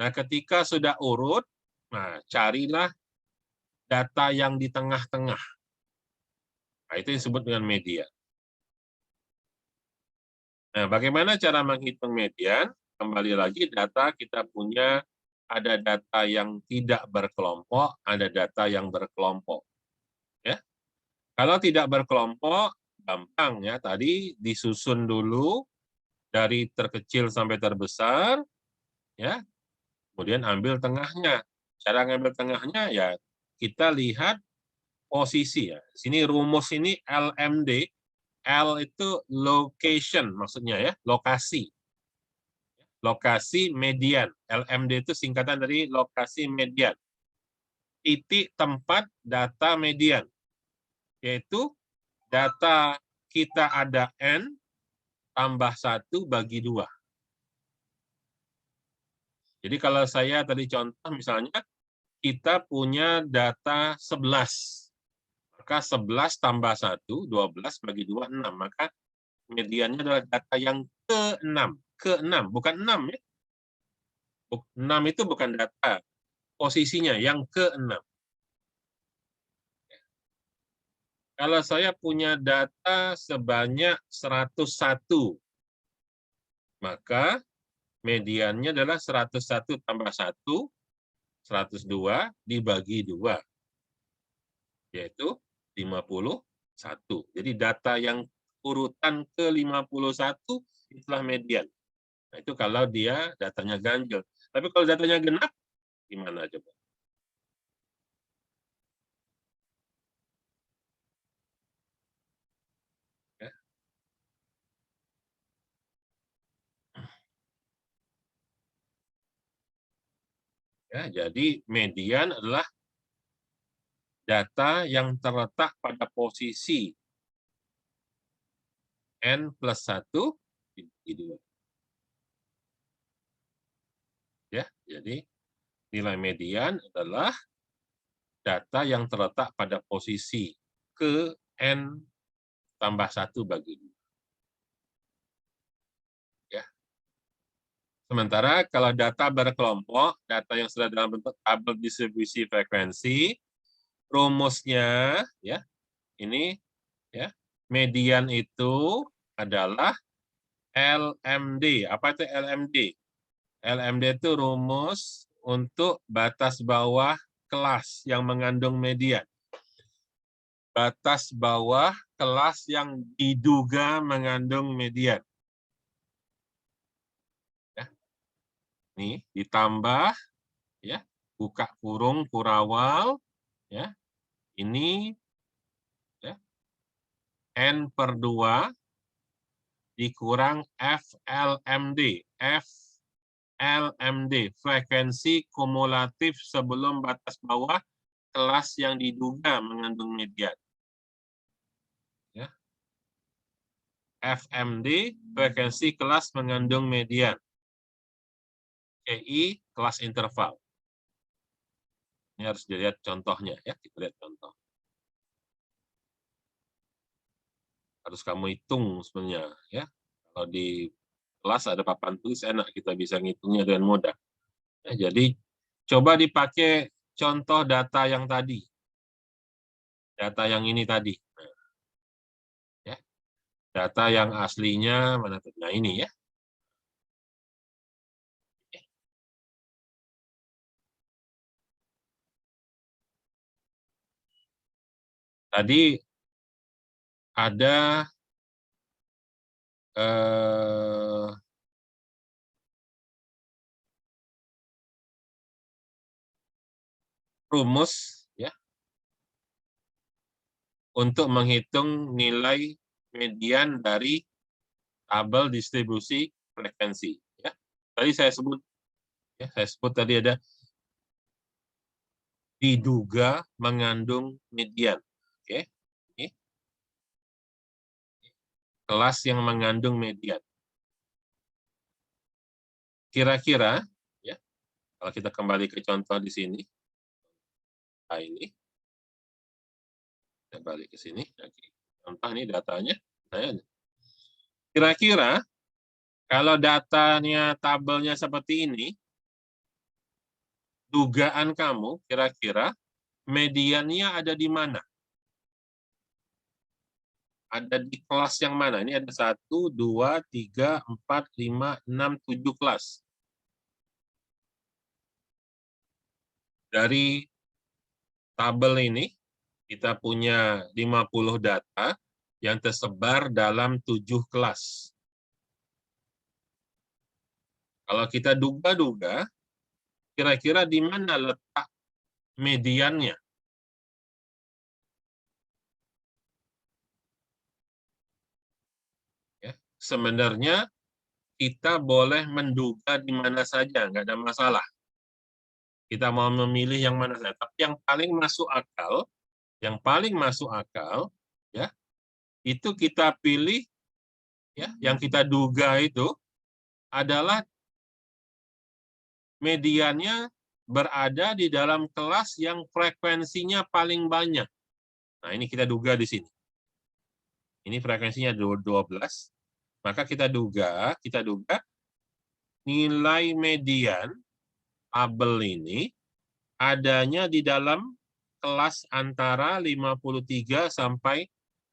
Nah, ketika sudah urut, nah carilah data yang di tengah-tengah. Nah, itu disebut dengan median. Nah, bagaimana cara menghitung median? Kembali lagi, data kita punya ada data yang tidak berkelompok, ada data yang berkelompok. Ya. Kalau tidak berkelompok, gampang ya. Tadi disusun dulu dari terkecil sampai terbesar, ya. Kemudian ambil tengahnya. Cara ngambil tengahnya ya kita lihat posisi ya. Sini rumus ini LMD, L itu location maksudnya ya, lokasi. Lokasi median. LMD itu singkatan dari lokasi median. Titik tempat data median. Yaitu data kita ada N tambah 1 bagi 2. Jadi kalau saya tadi contoh misalnya, kita punya data 11. Maka 11 tambah 1, 12 bagi 2, 6. Maka mediannya adalah data yang ke-6. Ke-6, bukan 6 ya. 6 itu bukan data. Posisinya yang ke-6. Kalau saya punya data sebanyak 101, maka mediannya adalah 101 tambah 1, 102 dibagi 2, yaitu 51. Jadi data yang urutan ke-51 itulah median. Nah, itu kalau dia datanya ganjil. Tapi kalau datanya genap, gimana coba? Ya. Ya, jadi median adalah data yang terletak pada posisi N plus 1 dibagi 2. Ya, jadi nilai median adalah data yang terletak pada posisi ke N tambah 1 bagi 2. Ya. Sementara kalau data berkelompok, data yang sudah dalam bentuk tabel distribusi frekuensi, rumusnya ya, ini ya, median itu adalah LMD. Apa itu LMD? LMD itu rumus untuk batas bawah kelas yang mengandung median. Batas bawah kelas yang diduga mengandung median. Ya. Nih, ditambah ya, buka kurung kurawal ya. Ini ya, N per 2 dikurang FLMD. FLMD, frekuensi kumulatif sebelum batas bawah kelas yang diduga mengandung median. Ya. FMD, frekuensi kelas mengandung median. KI, kelas interval. Ini harus dilihat contohnya ya, kita lihat contoh. Harus kamu hitung sebenarnya ya. Kalau di kelas ada papan tulis enak, kita bisa ngitungnya dengan mudah. Ya, jadi coba dipakai contoh data yang tadi. Data yang ini tadi. Nah, ya. Data yang aslinya mana? Nah, ini ya. Tadi ada rumus ya untuk menghitung nilai median dari tabel distribusi frekuensi. Ya. Tadi saya sebut tadi ada diduga mengandung median. Oke, ini kelas yang mengandung median. Kira-kira, ya, kalau kita kembali ke contoh di sini, nah ini, kita balik ke sini, contoh ini datanya. Kira-kira kalau datanya tabelnya seperti ini, dugaan kamu kira-kira mediannya ada di mana? Ada di kelas yang mana? Ini ada 1, 2, 3, 4, 5, 6, 7 kelas. Dari tabel ini, kita punya 50 data yang tersebar dalam 7 kelas. Kalau kita duga-duga, kira-kira di mana letak mediannya? sebenarnya kita boleh menduga di mana saja, nggak ada masalah. Kita mau memilih yang mana saja. Tapi yang paling masuk akal, ya, itu kita pilih, ya, yang kita duga itu adalah mediannya berada di dalam kelas yang frekuensinya paling banyak. Nah, ini kita duga di sini. Ini frekuensinya 12. Maka kita duga nilai median tabel ini adanya di dalam kelas antara 53 sampai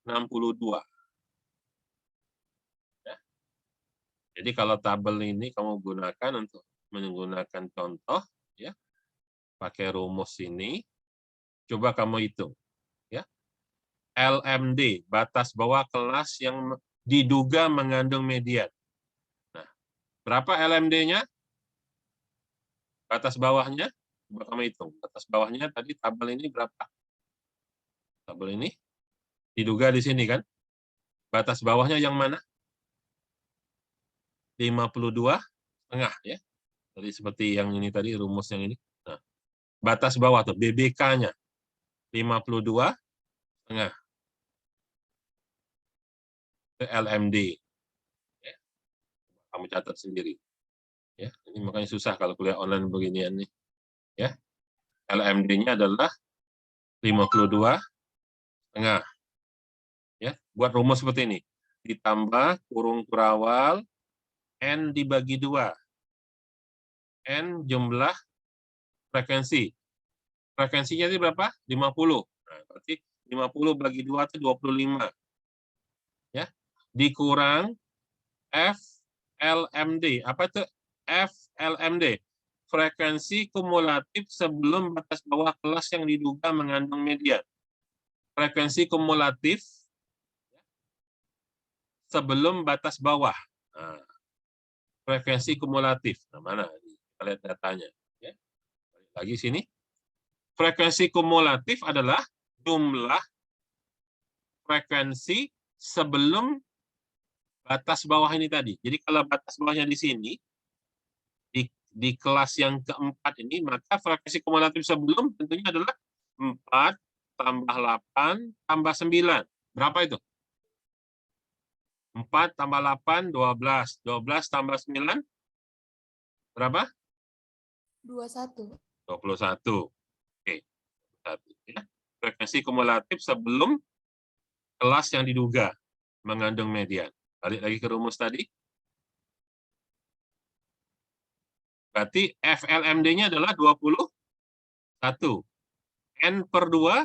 62. Ya. Jadi kalau tabel ini kamu gunakan untuk menggunakan contoh, ya, pakai rumus ini, coba kamu hitung. Ya. LMD, batas bawah kelas yang diduga mengandung median. Nah, berapa LMD-nya? Batas bawahnya? Coba kamu hitung. Batas bawahnya tadi tabel ini berapa? Tabel ini diduga di sini kan? Batas bawahnya yang mana? 52,5 ya. Jadi seperti yang ini tadi, rumus yang ini. Nah, batas bawah tuh BBK-nya 52,5 ke LMD. Ya. Kamu catat sendiri. Ya, ini makanya susah kalau kuliah online beginian nih. Ya. LMD-nya adalah 52,5. Ya, buat rumus seperti ini. Ditambah kurung kurawal N dibagi 2. N jumlah frekuensi. Frekuensinya itu berapa? 50. Nah, berarti 50 bagi 2 itu 25. Ya. Dikurang FLMD. Apa itu FLMD? Frekuensi kumulatif sebelum batas bawah kelas yang diduga mengandung median. Frekuensi kumulatif sebelum batas bawah. Nah, frekuensi kumulatif. Nah, mana? Kita lihat datanya. Ya. Lagi sini. Frekuensi kumulatif adalah jumlah frekuensi sebelum batas bawah ini tadi. Jadi kalau batas bawahnya di sini, di kelas yang keempat ini, maka frekuensi kumulatif sebelum tentunya adalah 4 tambah 8 tambah 9. Berapa itu? 4 tambah 8, 12. 12 tambah 9, berapa? 21. 21. Oke. Ya. Frekuensi kumulatif sebelum kelas yang diduga mengandung median. Balik lagi ke rumus tadi. Berarti FLMD-nya adalah 21. N per 2,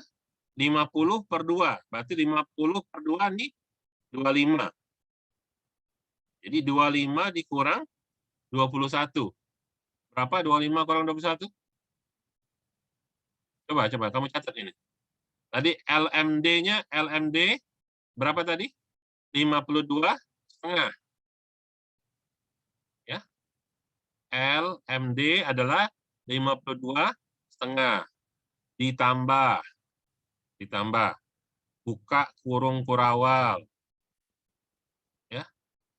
50 per 2. Berarti 50 per 2 ini 25. Jadi 25 dikurang 21. Berapa 25 kurang 21? Coba kamu catat ini. Tadi LMD-nya, LMD berapa tadi? 52,5. Ya. LMD adalah 52,5. Ditambah buka kurung kurawal. Ya.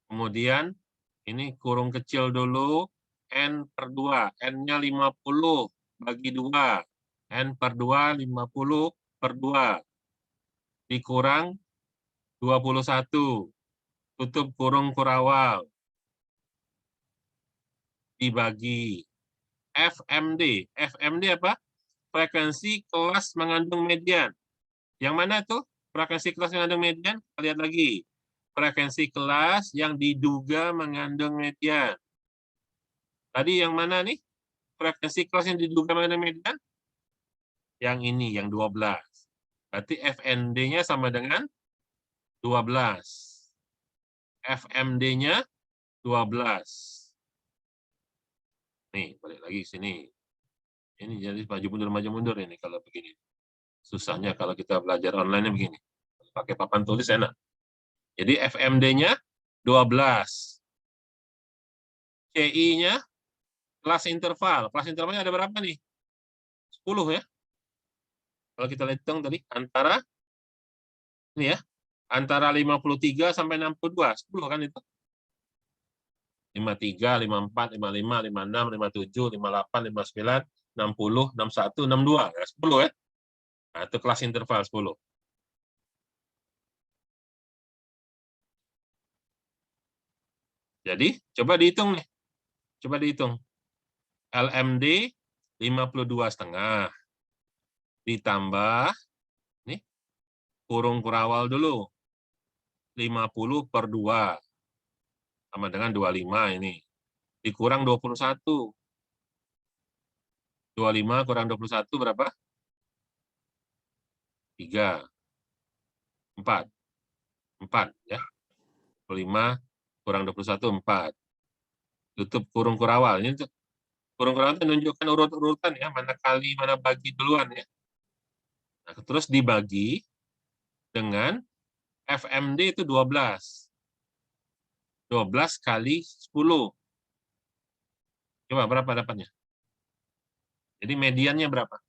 Kemudian ini kurung kecil dulu, N per 2. N-nya 50 bagi 2. N per 2, 50 per 2. Dikurang 21. Tutup kurung kurawal. Dibagi FMD. FMD apa? Frekuensi kelas mengandung median. Yang mana tuh? Frekuensi kelas mengandung median? Kita lihat lagi. Frekuensi kelas yang diduga mengandung median. Tadi yang mana nih? Frekuensi kelas yang diduga mengandung median? Yang ini, yang 12. Berarti FND-nya sama dengan 12. FMD-nya 12. Nih, balik lagi ke sini. Ini jadi maju mundur ini kalau begini. Susahnya kalau kita belajar online begini. Pakai papan tulis enak. Jadi FMD-nya 12. CI-nya kelas interval. Kelas intervalnya ada berapa nih? 10 ya. Kalau kita hitung tadi antara ini ya, Antara 53 sampai 62, 10 kan itu? 53, 54, 55, 56, 57, 58, 59, 60, 61, 62. Ya, 10 ya. Nah, itu kelas interval 10. Jadi, coba dihitung nih. Coba dihitung. LMD 52,5 ditambah nih kurung kurawal dulu. 50/2 sama dengan 25 ini. Dikurang 21. 25 kurang 21 berapa? 3. 4. 4 ya. 25 kurang 21, 4. Tutup kurung kurawal. Ini kurung kurawal itu menunjukkan urut-urutan ya, mana kali, mana bagi duluan ya. Nah, terus dibagi dengan FMD itu 12. 12 kali 10. Coba berapa dapatnya? Jadi mediannya berapa?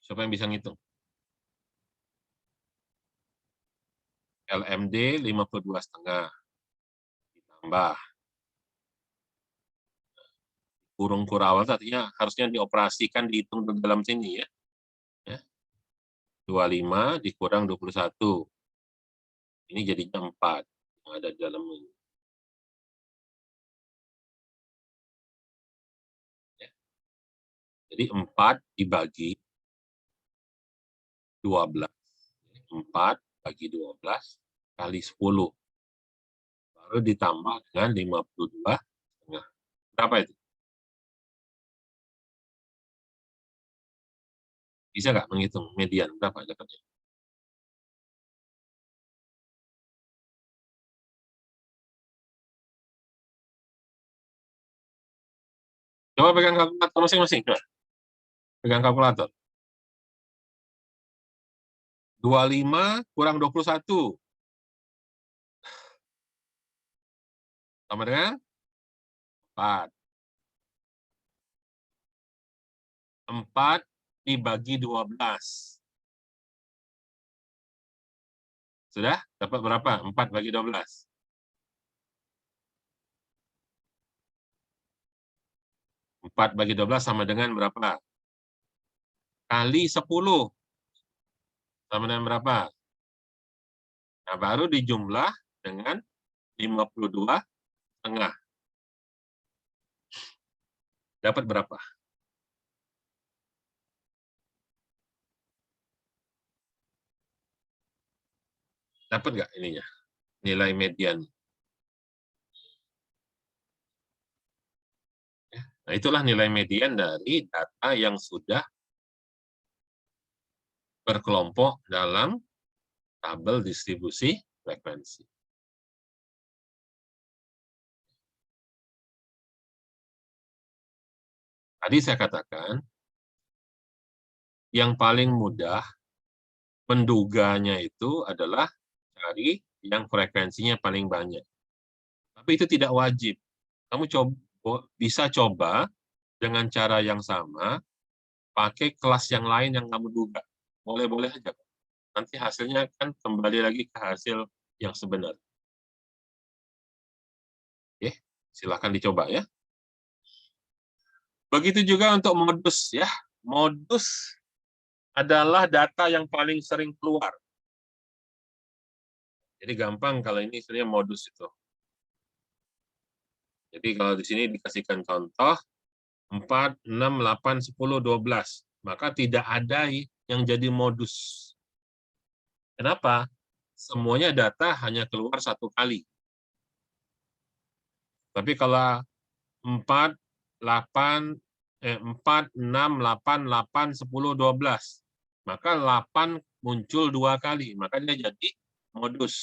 Siapa yang bisa ngitung? LMD 52,5 ditambah kurung kurawal artinya harusnya dioperasikan, dihitung ke dalam sini ya. 25 dikurang 21. Ini jadinya 4 yang ada di dalam ini. Jadi 4 dibagi 12. 4 bagi 12 kali 10. Baru ditambah dengan 52,5. Berapa itu? Bisa nggak menghitung median? Berapa dapatnya? Coba pegang kalkulator masing-masing. Pegang kalkulator. 25 kurang 21. Sama dengan 4. 4 dibagi 12. Sudah? Dapat berapa? 4 bagi 12. 4 bagi 12 sama dengan berapa? Kali 10. Sama dengan berapa? Nah, baru dijumlah dengan 52,5. Dapat berapa? Dapat nggak ininya? Nilai median. Nah, itulah nilai median dari data yang sudah berkelompok dalam tabel distribusi frekuensi. Tadi saya katakan, yang paling mudah menduganya itu adalah cari yang frekuensinya paling banyak. Tapi itu tidak wajib. Kamu bisa coba dengan cara yang sama, pakai kelas yang lain yang kamu duga. Boleh-boleh aja. Nanti hasilnya kan kembali lagi ke hasil yang sebenarnya. Oke, silakan dicoba ya. Begitu juga untuk modus ya. Modus adalah data yang paling sering keluar. Jadi gampang kalau ini sebenarnya modus itu. Jadi kalau di sini dikasihkan contoh 4, 6, 8, 10, 12. Maka tidak ada yang jadi modus. Kenapa? Semuanya data hanya keluar satu kali. Tapi kalau 4, 8, 4, 6, 8, 8, 10, 12. Maka 8 muncul 2 kali. Maka dia jadi modus.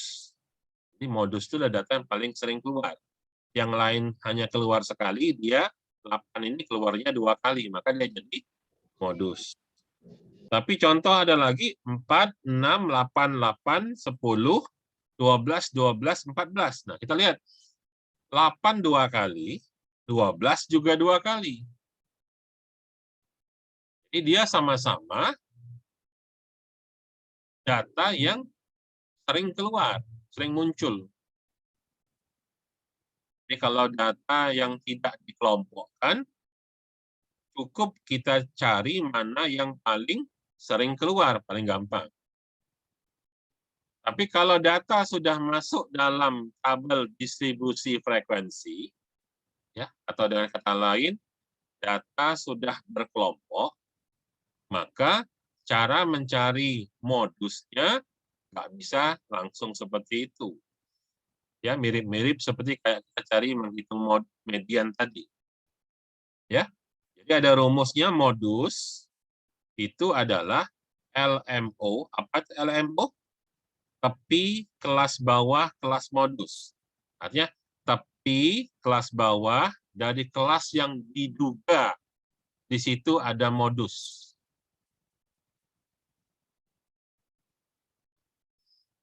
Jadi modus itu adalah data yang paling sering keluar. Yang lain hanya keluar sekali, dia 8 ini keluarnya 2 kali. Maka dia jadi modus. Tapi contoh ada lagi 4, 6, 8, 8, 10, 12, 12, 14. Nah, kita lihat. 8 2 kali, 12 juga 2 kali. Jadi dia sama-sama data yang sering keluar, sering muncul. Jadi kalau data yang tidak dikelompokkan, cukup kita cari mana yang paling sering keluar, paling gampang. Tapi kalau data sudah masuk dalam tabel distribusi frekuensi, ya, atau dengan kata lain, data sudah berkelompok, maka cara mencari modusnya nggak bisa langsung seperti itu. Ya, mirip-mirip seperti kayak kita cari menghitung median tadi. Ya, jadi ada rumusnya modus itu adalah LMO. Apa itu LMO? Tepi kelas bawah kelas modus. Artinya tepi kelas bawah dari kelas yang diduga di situ ada modus.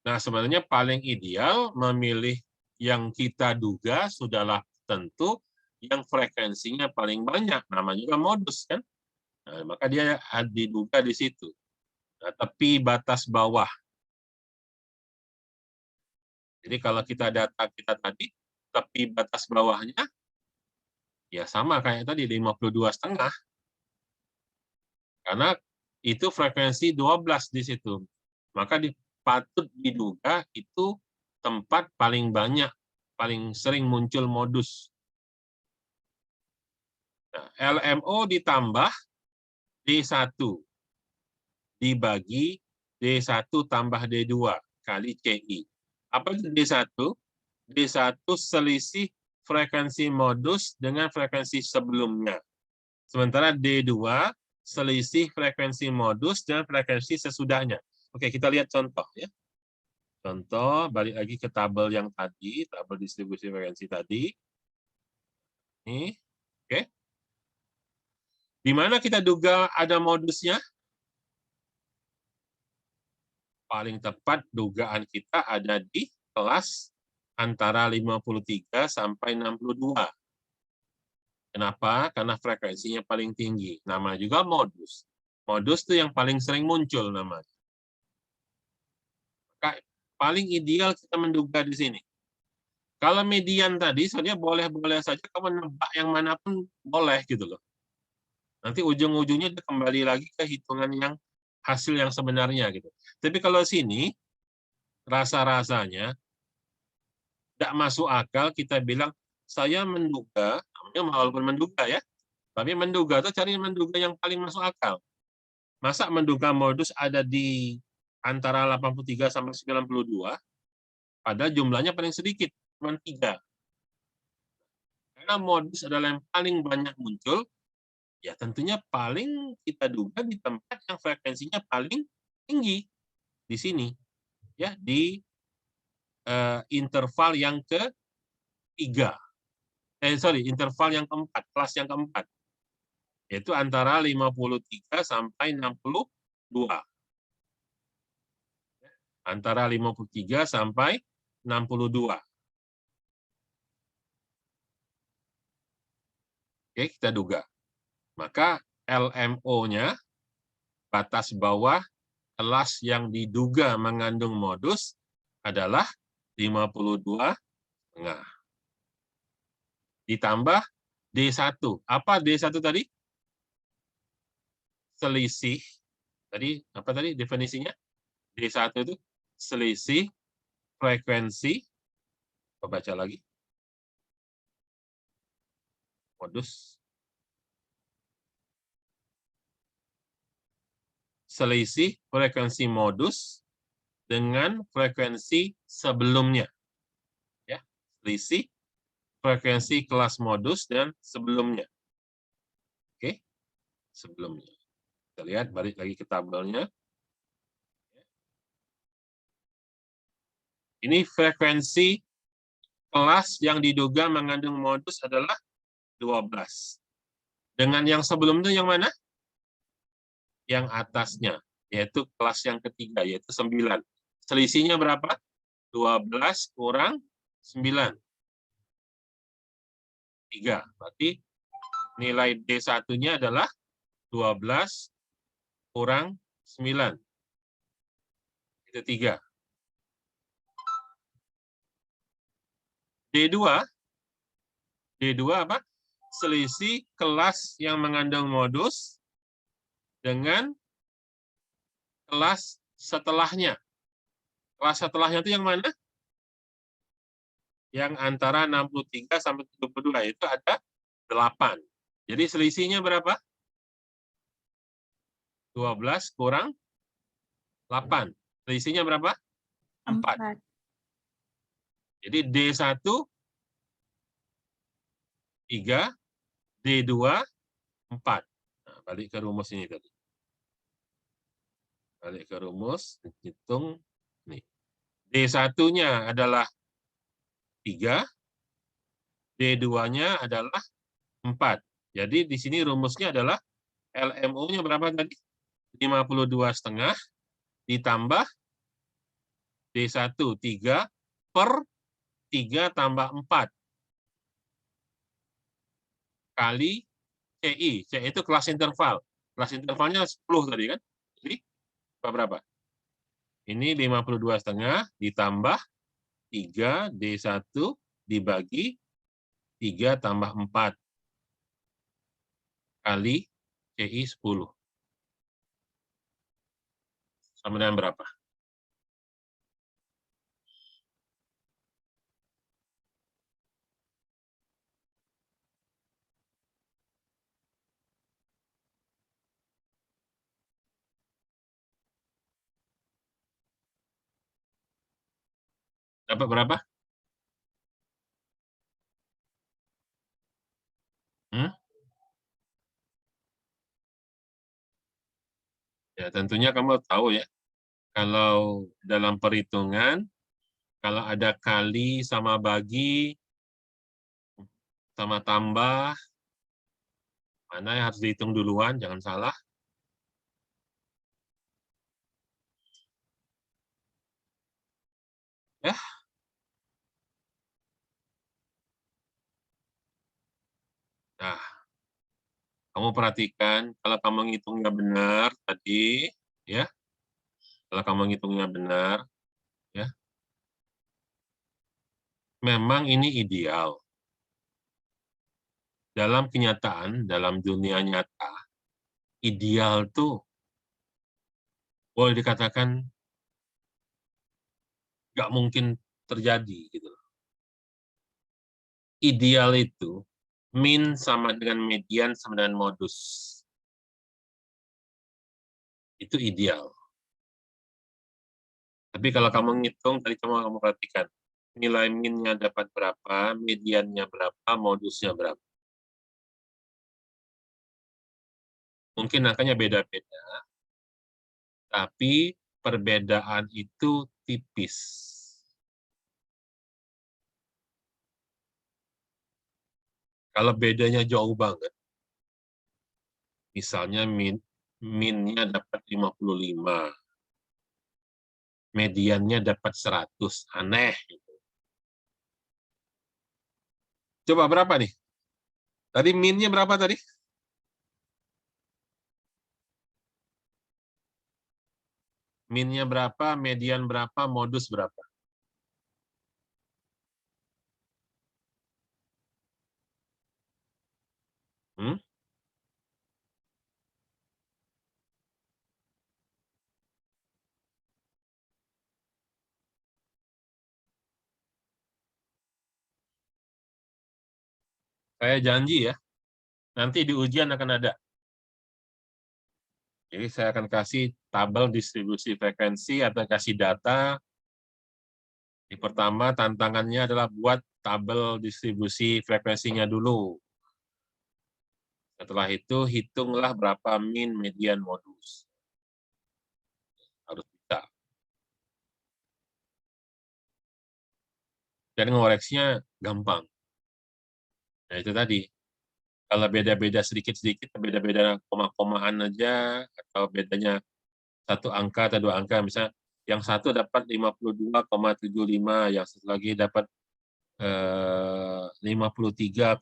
Nah, sebenarnya paling ideal memilih yang kita duga sudahlah tentu yang frekuensinya paling banyak. Namanya juga modus, kan? Nah, maka dia diduga di situ. Nah, tepi batas bawah. Jadi kalau kita data kita tadi, tepi batas bawahnya, ya sama kayak tadi, 52,5. Karena itu frekuensi 12 di situ. Maka patut diduga itu tempat paling banyak, paling sering muncul modus. Nah, LMO ditambah D1 dibagi D1 tambah D2 kali CI. Apa itu D1? D1 selisih frekuensi modus dengan frekuensi sebelumnya. Sementara D2 selisih frekuensi modus dan frekuensi sesudahnya. Oke, kita lihat contoh ya. Contoh, balik lagi ke tabel yang tadi, tabel distribusi frekuensi tadi. Ini, oke. Di mana kita duga ada modusnya? Paling tepat dugaan kita ada di kelas antara 53 sampai 62. Kenapa? Karena frekuensinya paling tinggi. Nama juga modus. Modus itu yang paling sering muncul namanya. Maka paling ideal kita menduga di sini. Kalau median tadi, sebenarnya boleh-boleh saja kamu nebak yang manapun boleh gitu loh. Nanti ujung-ujungnya kembali lagi ke hitungan yang hasil yang sebenarnya gitu. Tapi kalau sini rasa-rasanya tidak masuk akal kita bilang saya menduga, namanya walaupun menduga ya, tapi menduga itu cari menduga yang paling masuk akal. Masa menduga modus ada di antara 83 sampai 92, pada jumlahnya paling sedikit, cuma 3. Karena modus adalah yang paling banyak muncul, ya tentunya paling kita duga di tempat yang frekuensinya paling tinggi di sini, ya di interval yang ketiga, interval yang keempat, kelas yang keempat, yaitu antara 53 sampai 62. Antara 53 sampai 62. Oke, kita duga. Maka LMO-nya, batas bawah kelas yang diduga mengandung modus, adalah 52,5. Ditambah D1. Apa D1 tadi? Selisih. Tadi apa tadi definisinya? D1 itu selisih frekuensi. Coba baca lagi. Modus. Selisih frekuensi modus dengan frekuensi sebelumnya. Ya, selisih frekuensi kelas modus dan sebelumnya. Oke, sebelumnya. Kita lihat, balik lagi ke tabelnya. Ini frekuensi kelas yang diduga mengandung modus adalah 12. Dengan yang sebelumnya yang mana? Yang atasnya, yaitu kelas yang ketiga, yaitu 9. Selisihnya berapa? 12 kurang 9. 3. Berarti nilai D1-nya adalah 12 kurang 9. Itu 3. D2 apa? Selisih kelas yang mengandung modus dengan kelas setelahnya. Kelas setelahnya itu yang mana? Yang antara 63 sampai 72 itu ada 8. Jadi selisihnya berapa? 12 kurang 8. Selisihnya berapa? 4. 4. Jadi D1 3, D2 4. Nah, balik ke rumus ini tadi. Balik ke rumus, hitung nih. D1-nya adalah 3, D2-nya adalah 4. Jadi di sini rumusnya adalah LMO-nya berapa tadi? 52,5 ditambah D1 3 per 3 tambah 4 kali CI. CI itu kelas interval. Kelas intervalnya 10 tadi kan? Jadi berapa? Ini 52,5 ditambah 3 D1 dibagi 3 tambah 4 kali CI 10. Sama dengan berapa? Dapat berapa? Hmm? Ya, tentunya kamu tahu ya, kalau dalam perhitungan, kalau ada kali sama bagi, sama tambah, mana yang harus dihitung duluan, jangan salah. Ya, nah, kamu perhatikan, kalau kamu ngitungnya benar tadi, ya, kalau kamu ngitungnya benar, ya, memang ini ideal. Dalam kenyataan, dalam dunia nyata, ideal tuh boleh dikatakan nggak mungkin terjadi gitu. Ideal itu min sama dengan median sama dengan modus. Itu ideal. Tapi kalau kamu ngitung, tadi kamu perhatikan, nilai minnya dapat berapa, mediannya berapa, modusnya berapa. Mungkin angkanya beda-beda, tapi perbedaan itu tipis. Kalau bedanya jauh banget, misalnya minnya dapat 55, mediannya dapat 100, aneh. Coba berapa nih? Tadi minnya berapa tadi? Minnya berapa, median berapa, modus berapa? Hmm? Saya janji ya, nanti di ujian akan ada. Jadi saya akan kasih tabel distribusi frekuensi atau kasih data. Di pertama tantangannya adalah buat tabel distribusi frekuensinya dulu. Setelah itu hitunglah berapa min, median, modus. Harus bisa. Dan ngoreksinya gampang. Nah itu tadi. Kalau beda-beda sedikit-sedikit, beda-beda koma-komaan aja, atau bedanya satu angka atau dua angka, misalnya yang satu dapat 52,75, yang satu lagi dapat 53,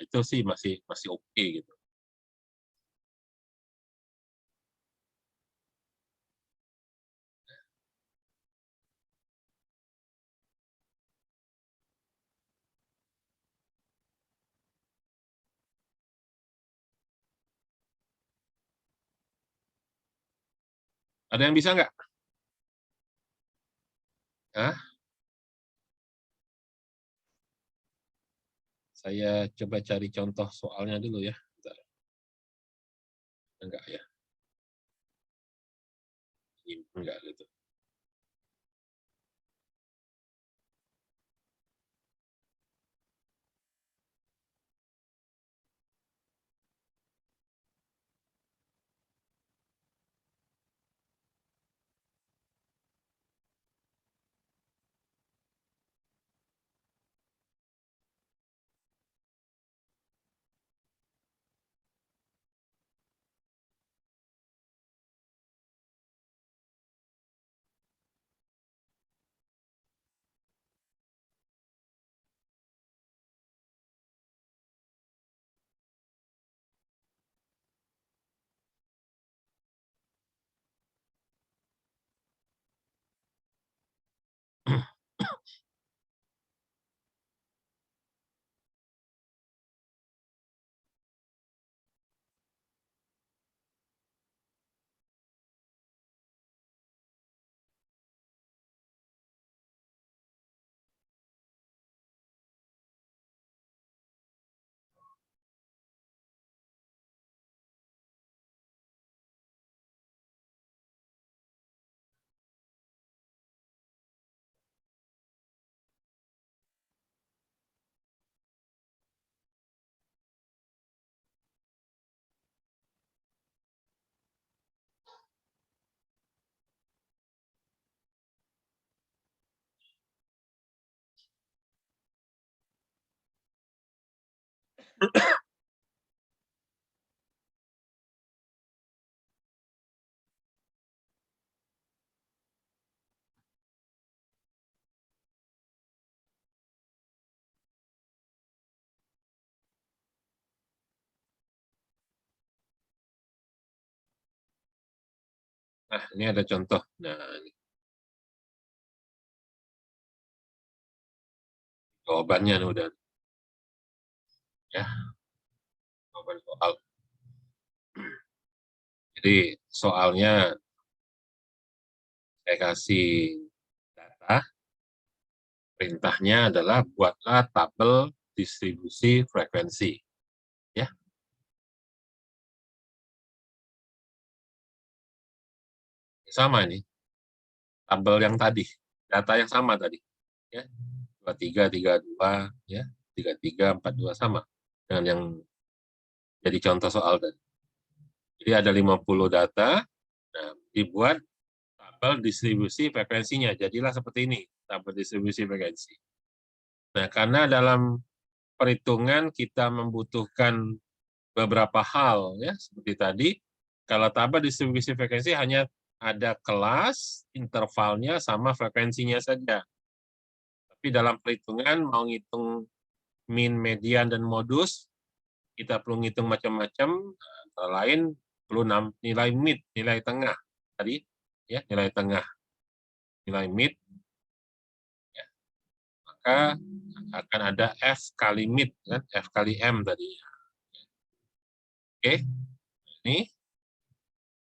itu sih masih oke gitu. Ada yang bisa nggak? Hah? Saya coba cari contoh soalnya dulu ya. Bentar. Enggak ya? Enggak gitu. Nah, ini ada contoh. Nah, ini jawabannya nih udah ya, jawaban soal. Jadi soalnya saya kasih data, perintahnya adalah buatlah tabel distribusi frekuensi. Ya, sama ini, tabel yang tadi, data yang sama tadi. Ya, 23, 32, ya, 33, 42 sama dengan yang jadi contoh soal tadi. Jadi ada 50 data, nah, dibuat tabel distribusi frekuensinya. Jadilah seperti ini, tabel distribusi frekuensi. Nah, karena dalam perhitungan kita membutuhkan beberapa hal, ya seperti tadi, kalau tabel distribusi frekuensi hanya ada kelas, intervalnya, sama frekuensinya saja. Tapi dalam perhitungan mau ngitung min, median, dan modus, kita perlu ngitung macam-macam, antara lain perlu nilai mid, nilai tengah tadi, ya nilai tengah, nilai mid, ya, maka akan ada f kali mid, kan? F kali m tadi. Oke, ini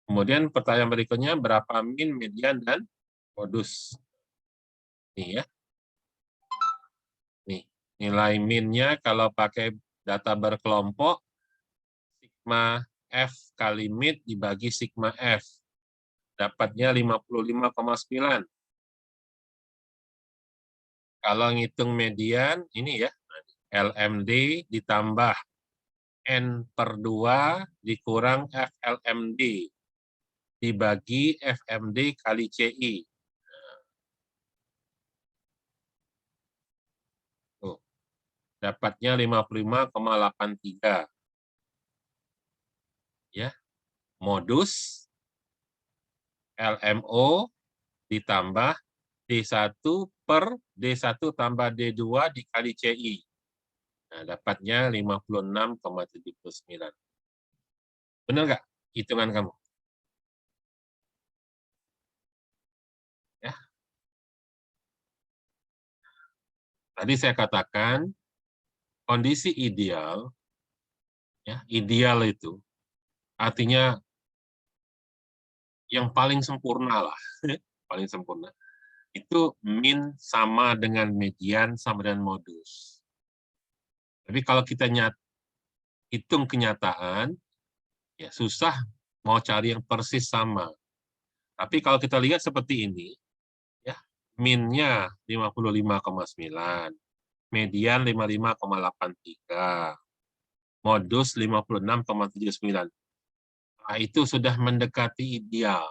kemudian pertanyaan berikutnya berapa min, median, dan modus. Nih ya, nih nilai minnya kalau pakai data berkelompok sigma f kali mid dibagi sigma f. Dapatnya 55,9. Kalau ngitung median, ini ya, LMD ditambah N per 2 dikurang FLMD dibagi FMD kali CI. Tuh, dapatnya 55,83. Ya, modus LMO ditambah D1 per D1 tambah D2 dikali CI. Nah, dapatnya 56,79. Benar nggak hitungan kamu? Ya, tadi saya katakan kondisi ideal, ya, ideal itu artinya yang paling sempurna lah, paling sempurna. Itu min sama dengan median sama dengan modus. Tapi kalau kita hitung kenyataan, ya susah mau cari yang persis sama. Tapi kalau kita lihat seperti ini, ya minnya 55,9, median 55,83, modus 56,79. Nah, itu sudah mendekati ideal.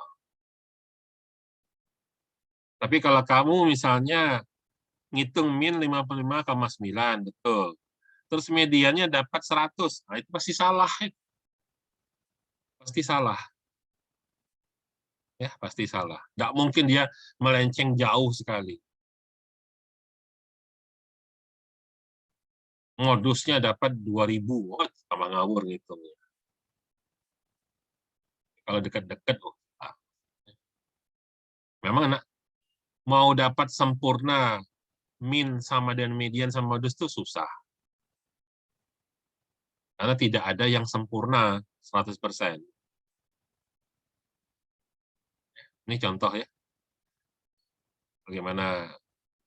Tapi kalau kamu misalnya ngitung min 55,9, betul. Terus mediannya dapat 100, nah itu pasti salah. Pasti salah. Ya, pasti salah. Nggak mungkin dia melenceng jauh sekali. Modusnya dapat 2.000, oh, sama ngawur ngitungnya. Kalau dekat-dekat, oh, memang mau dapat sempurna min sama dengan median sama modus itu susah. Karena tidak ada yang sempurna 100%. Ini contoh ya. Bagaimana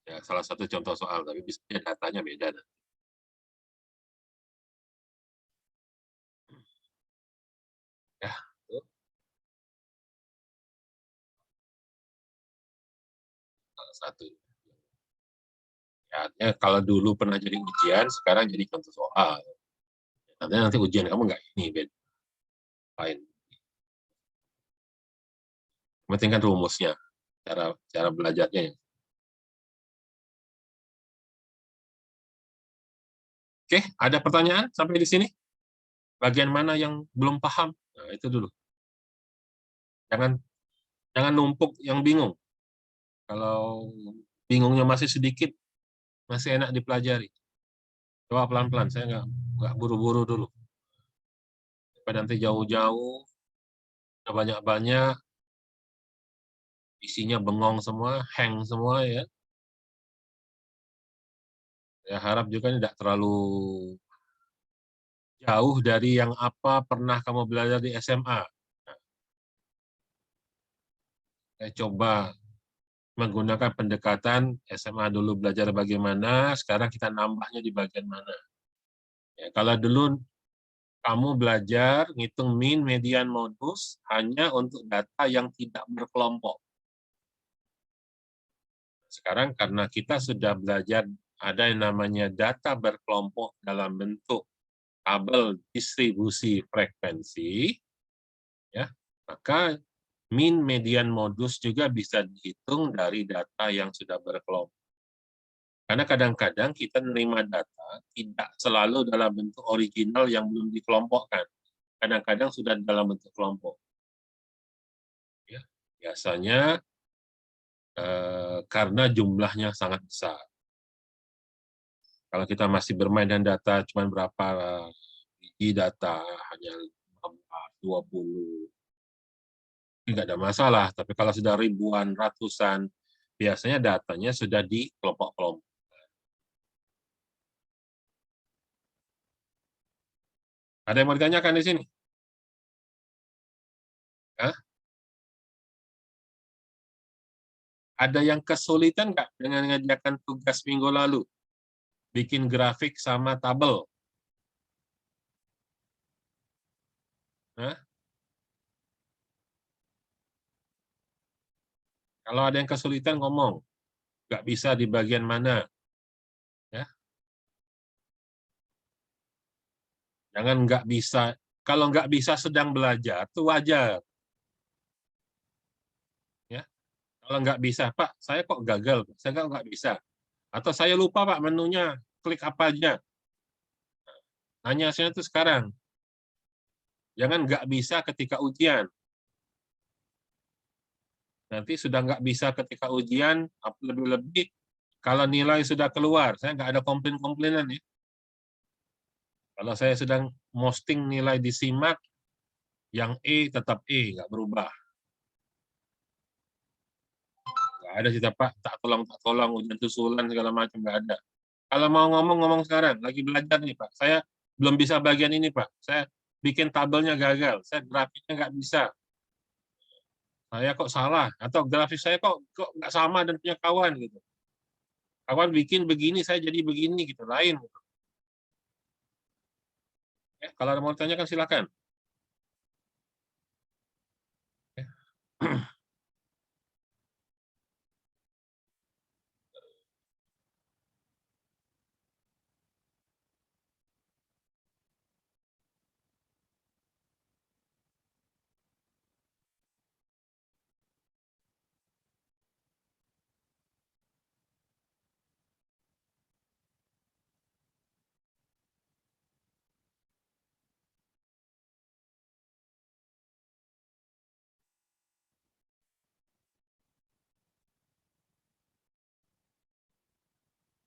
ya, salah satu contoh soal, tapi bisa datanya beda. Ya, salah satu. Ya, kalau dulu pernah jadi ujian, sekarang jadi contoh soal. Nanti ujian kamu nggak ini, beda. Lain. Penting kan rumusnya, cara belajarnya. Oke, ada pertanyaan sampai di sini? Bagian mana yang belum paham? Nah, itu dulu. Jangan numpuk yang bingung. Kalau bingungnya masih sedikit, masih enak dipelajari. Coba pelan-pelan, saya nggak buru-buru dulu. Supaya nanti jauh-jauh, banyak-banyak, isinya bengong semua, hang semua ya. Saya harap juga tidak terlalu jauh dari yang apa pernah kamu belajar di SMA. Nah, saya coba menggunakan pendekatan SMA dulu belajar bagaimana, sekarang kita nambahnya di bagian mana. Ya, kalau dulu kamu belajar ngitung min, median, modus hanya untuk data yang tidak berkelompok. Sekarang karena kita sudah belajar ada yang namanya data berkelompok dalam bentuk tabel distribusi frekuensi, ya, maka min, median, modus juga bisa dihitung dari data yang sudah berkelompok. Karena kadang-kadang kita menerima data tidak selalu dalam bentuk original yang belum dikelompokkan. Kadang-kadang sudah dalam bentuk kelompok. Ya, biasanya karena jumlahnya sangat besar. Kalau kita masih bermain dengan data cuma berapa biji data, hanya 20, nggak ada masalah. Tapi kalau sudah ribuan, ratusan, biasanya datanya sudah di kelompok-kelompok. Ada yang mau ditanyakan di sini? Hah? Ada yang kesulitan nggak dengan mengerjakan tugas minggu lalu? Bikin grafik sama tabel? Hah? Kalau ada yang kesulitan ngomong, nggak bisa di bagian mana? Ya, jangan nggak bisa. Kalau nggak bisa sedang belajar, itu wajar. Ya, kalau nggak bisa, Pak, saya kok gagal? Saya nggak bisa. Atau saya lupa, Pak, menunya, klik apa aja. Hanya saya itu sekarang. Jangan nggak bisa ketika ujian. Nanti sudah nggak bisa ketika ujian, lebih-lebih kalau nilai sudah keluar. Saya nggak ada komplain-komplainan ya. Kalau saya sedang posting nilai di SIMAK, yang E tetap E, nggak berubah. Nggak ada cerita, Pak, tak tolong, ujian susulan, segala macam, nggak ada. Kalau mau ngomong sekarang, lagi belajar nih, Pak. Saya belum bisa bagian ini, Pak. Saya bikin tabelnya gagal, saya grafiknya nggak bisa. Saya kok salah, atau grafik saya kok nggak sama dan punya kawan gitu. Kawan bikin begini, saya jadi begini gitu, lain. Ya, kalau ada mau tanyakan silakan. Ya.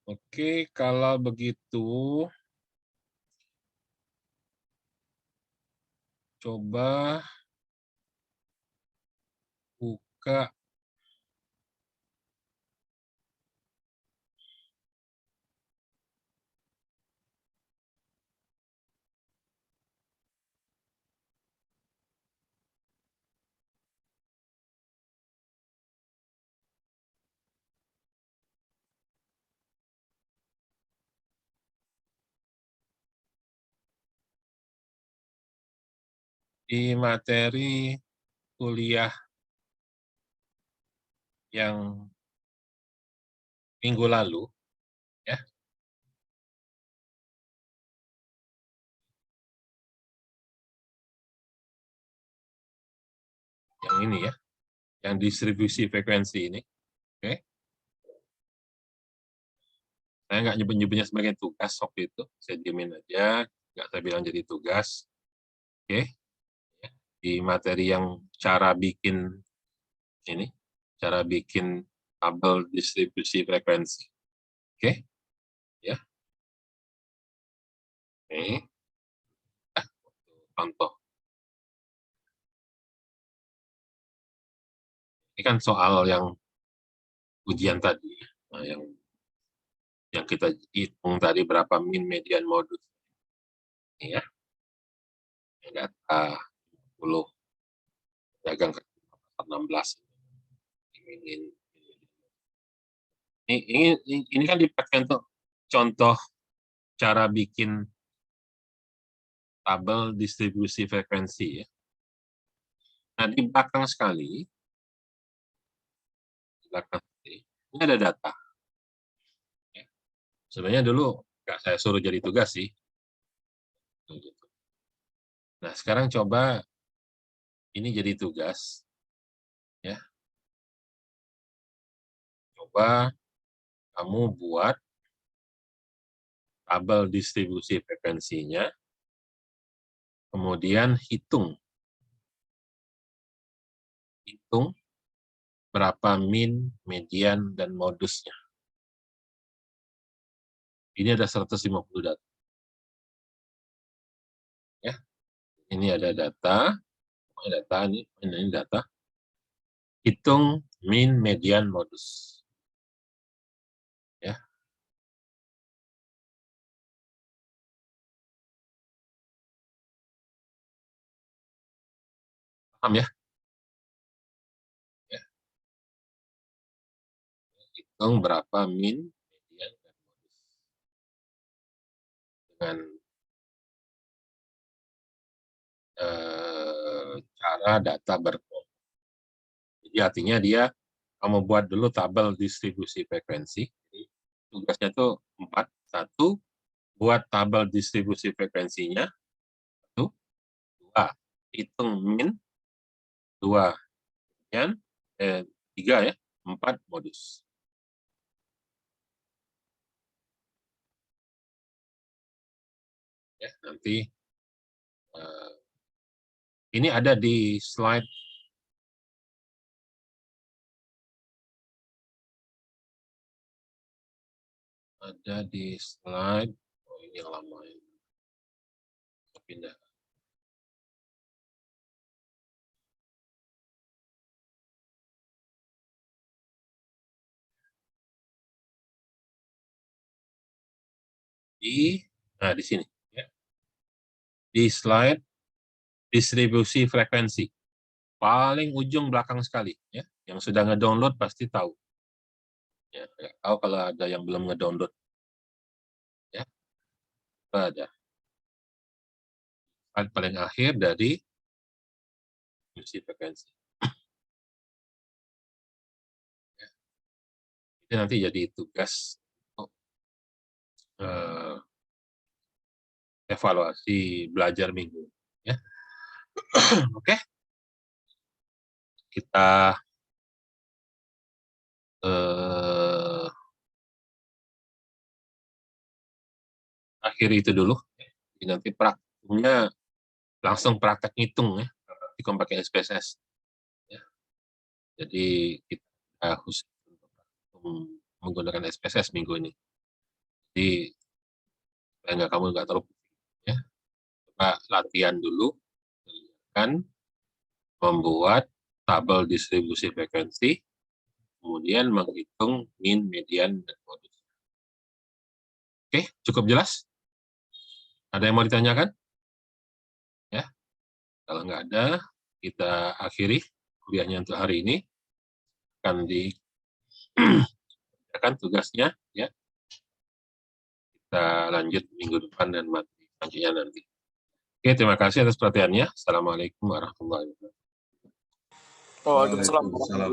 Oke, kalau begitu coba buka di materi kuliah yang minggu lalu, ya, yang ini ya, yang distribusi frekuensi ini. Oke, saya nggak nyebut-nyebutnya sebagai tugas waktu itu, saya diemin aja, nggak saya bilang jadi tugas. Oke, di materi yang cara bikin ini, cara bikin tabel distribusi frekuensi. Oke, ya, ini contoh. Ini kan soal yang ujian tadi, nah, yang kita hitung tadi berapa min, median, modus. Ini ya, data 10 dagang ke 16. Ini kan dipakai untuk contoh cara bikin tabel distribusi frekuensi ya. Nah, di belakang sekali, ini ada data. Sebenarnya dulu nggak saya suruh jadi tugas sih. Nah, sekarang coba ini jadi tugas. Ya, coba kamu buat tabel distribusi frekuensinya, kemudian hitung berapa min, median, dan modusnya. Ini ada 150 data. Ya, ini ada data, ini data. Hitung min, median, modus. Ya, paham ya? Ya, hitung berapa min, median, dan modus dengan cara data berkelompok. Jadi artinya dia kamu buat dulu tabel distribusi frekuensi. Jadi, tugasnya itu 4. 1, buat tabel distribusi frekuensinya. 1, 2, hitung min. 2, median. 3 ya, 4 modus. Ya, nanti ini ada di slide oh ini lama ini. Pindah. Di sini ya. Di slide distribusi frekuensi. paling ujung belakang sekali, ya. Yang sudah ngedownload pasti tahu. Ya, nggak tahu kalau ada yang belum ngedownload. Ya, ada. Paling akhir dari distribusi frekuensi. Ya. Itu nanti jadi tugas evaluasi belajar minggu. Ya. Oke. Kita akhiri itu dulu. Jadi nanti praktiknya langsung praktek ngitung, ya, praktikum pakai SPSS. Ya. Jadi kita khusus menggunakan SPSS minggu ini. Jadi supaya kamu nggak terlalu, ya, coba latihan dulu, kan membuat tabel distribusi frekuensi, kemudian menghitung mean, median, dan modus. Oke, cukup jelas? Ada yang mau ditanyakan? Ya, kalau nggak ada, kita akhiri kuliahnya untuk hari ini. Akan dikerjakan tugasnya, ya. Kita lanjut minggu depan dan materi selanjutnya nanti. Oke, terima kasih atas perhatiannya. Assalamualaikum warahmatullahi wabarakatuh. Waalaikumsalam. Waalaikumsalam.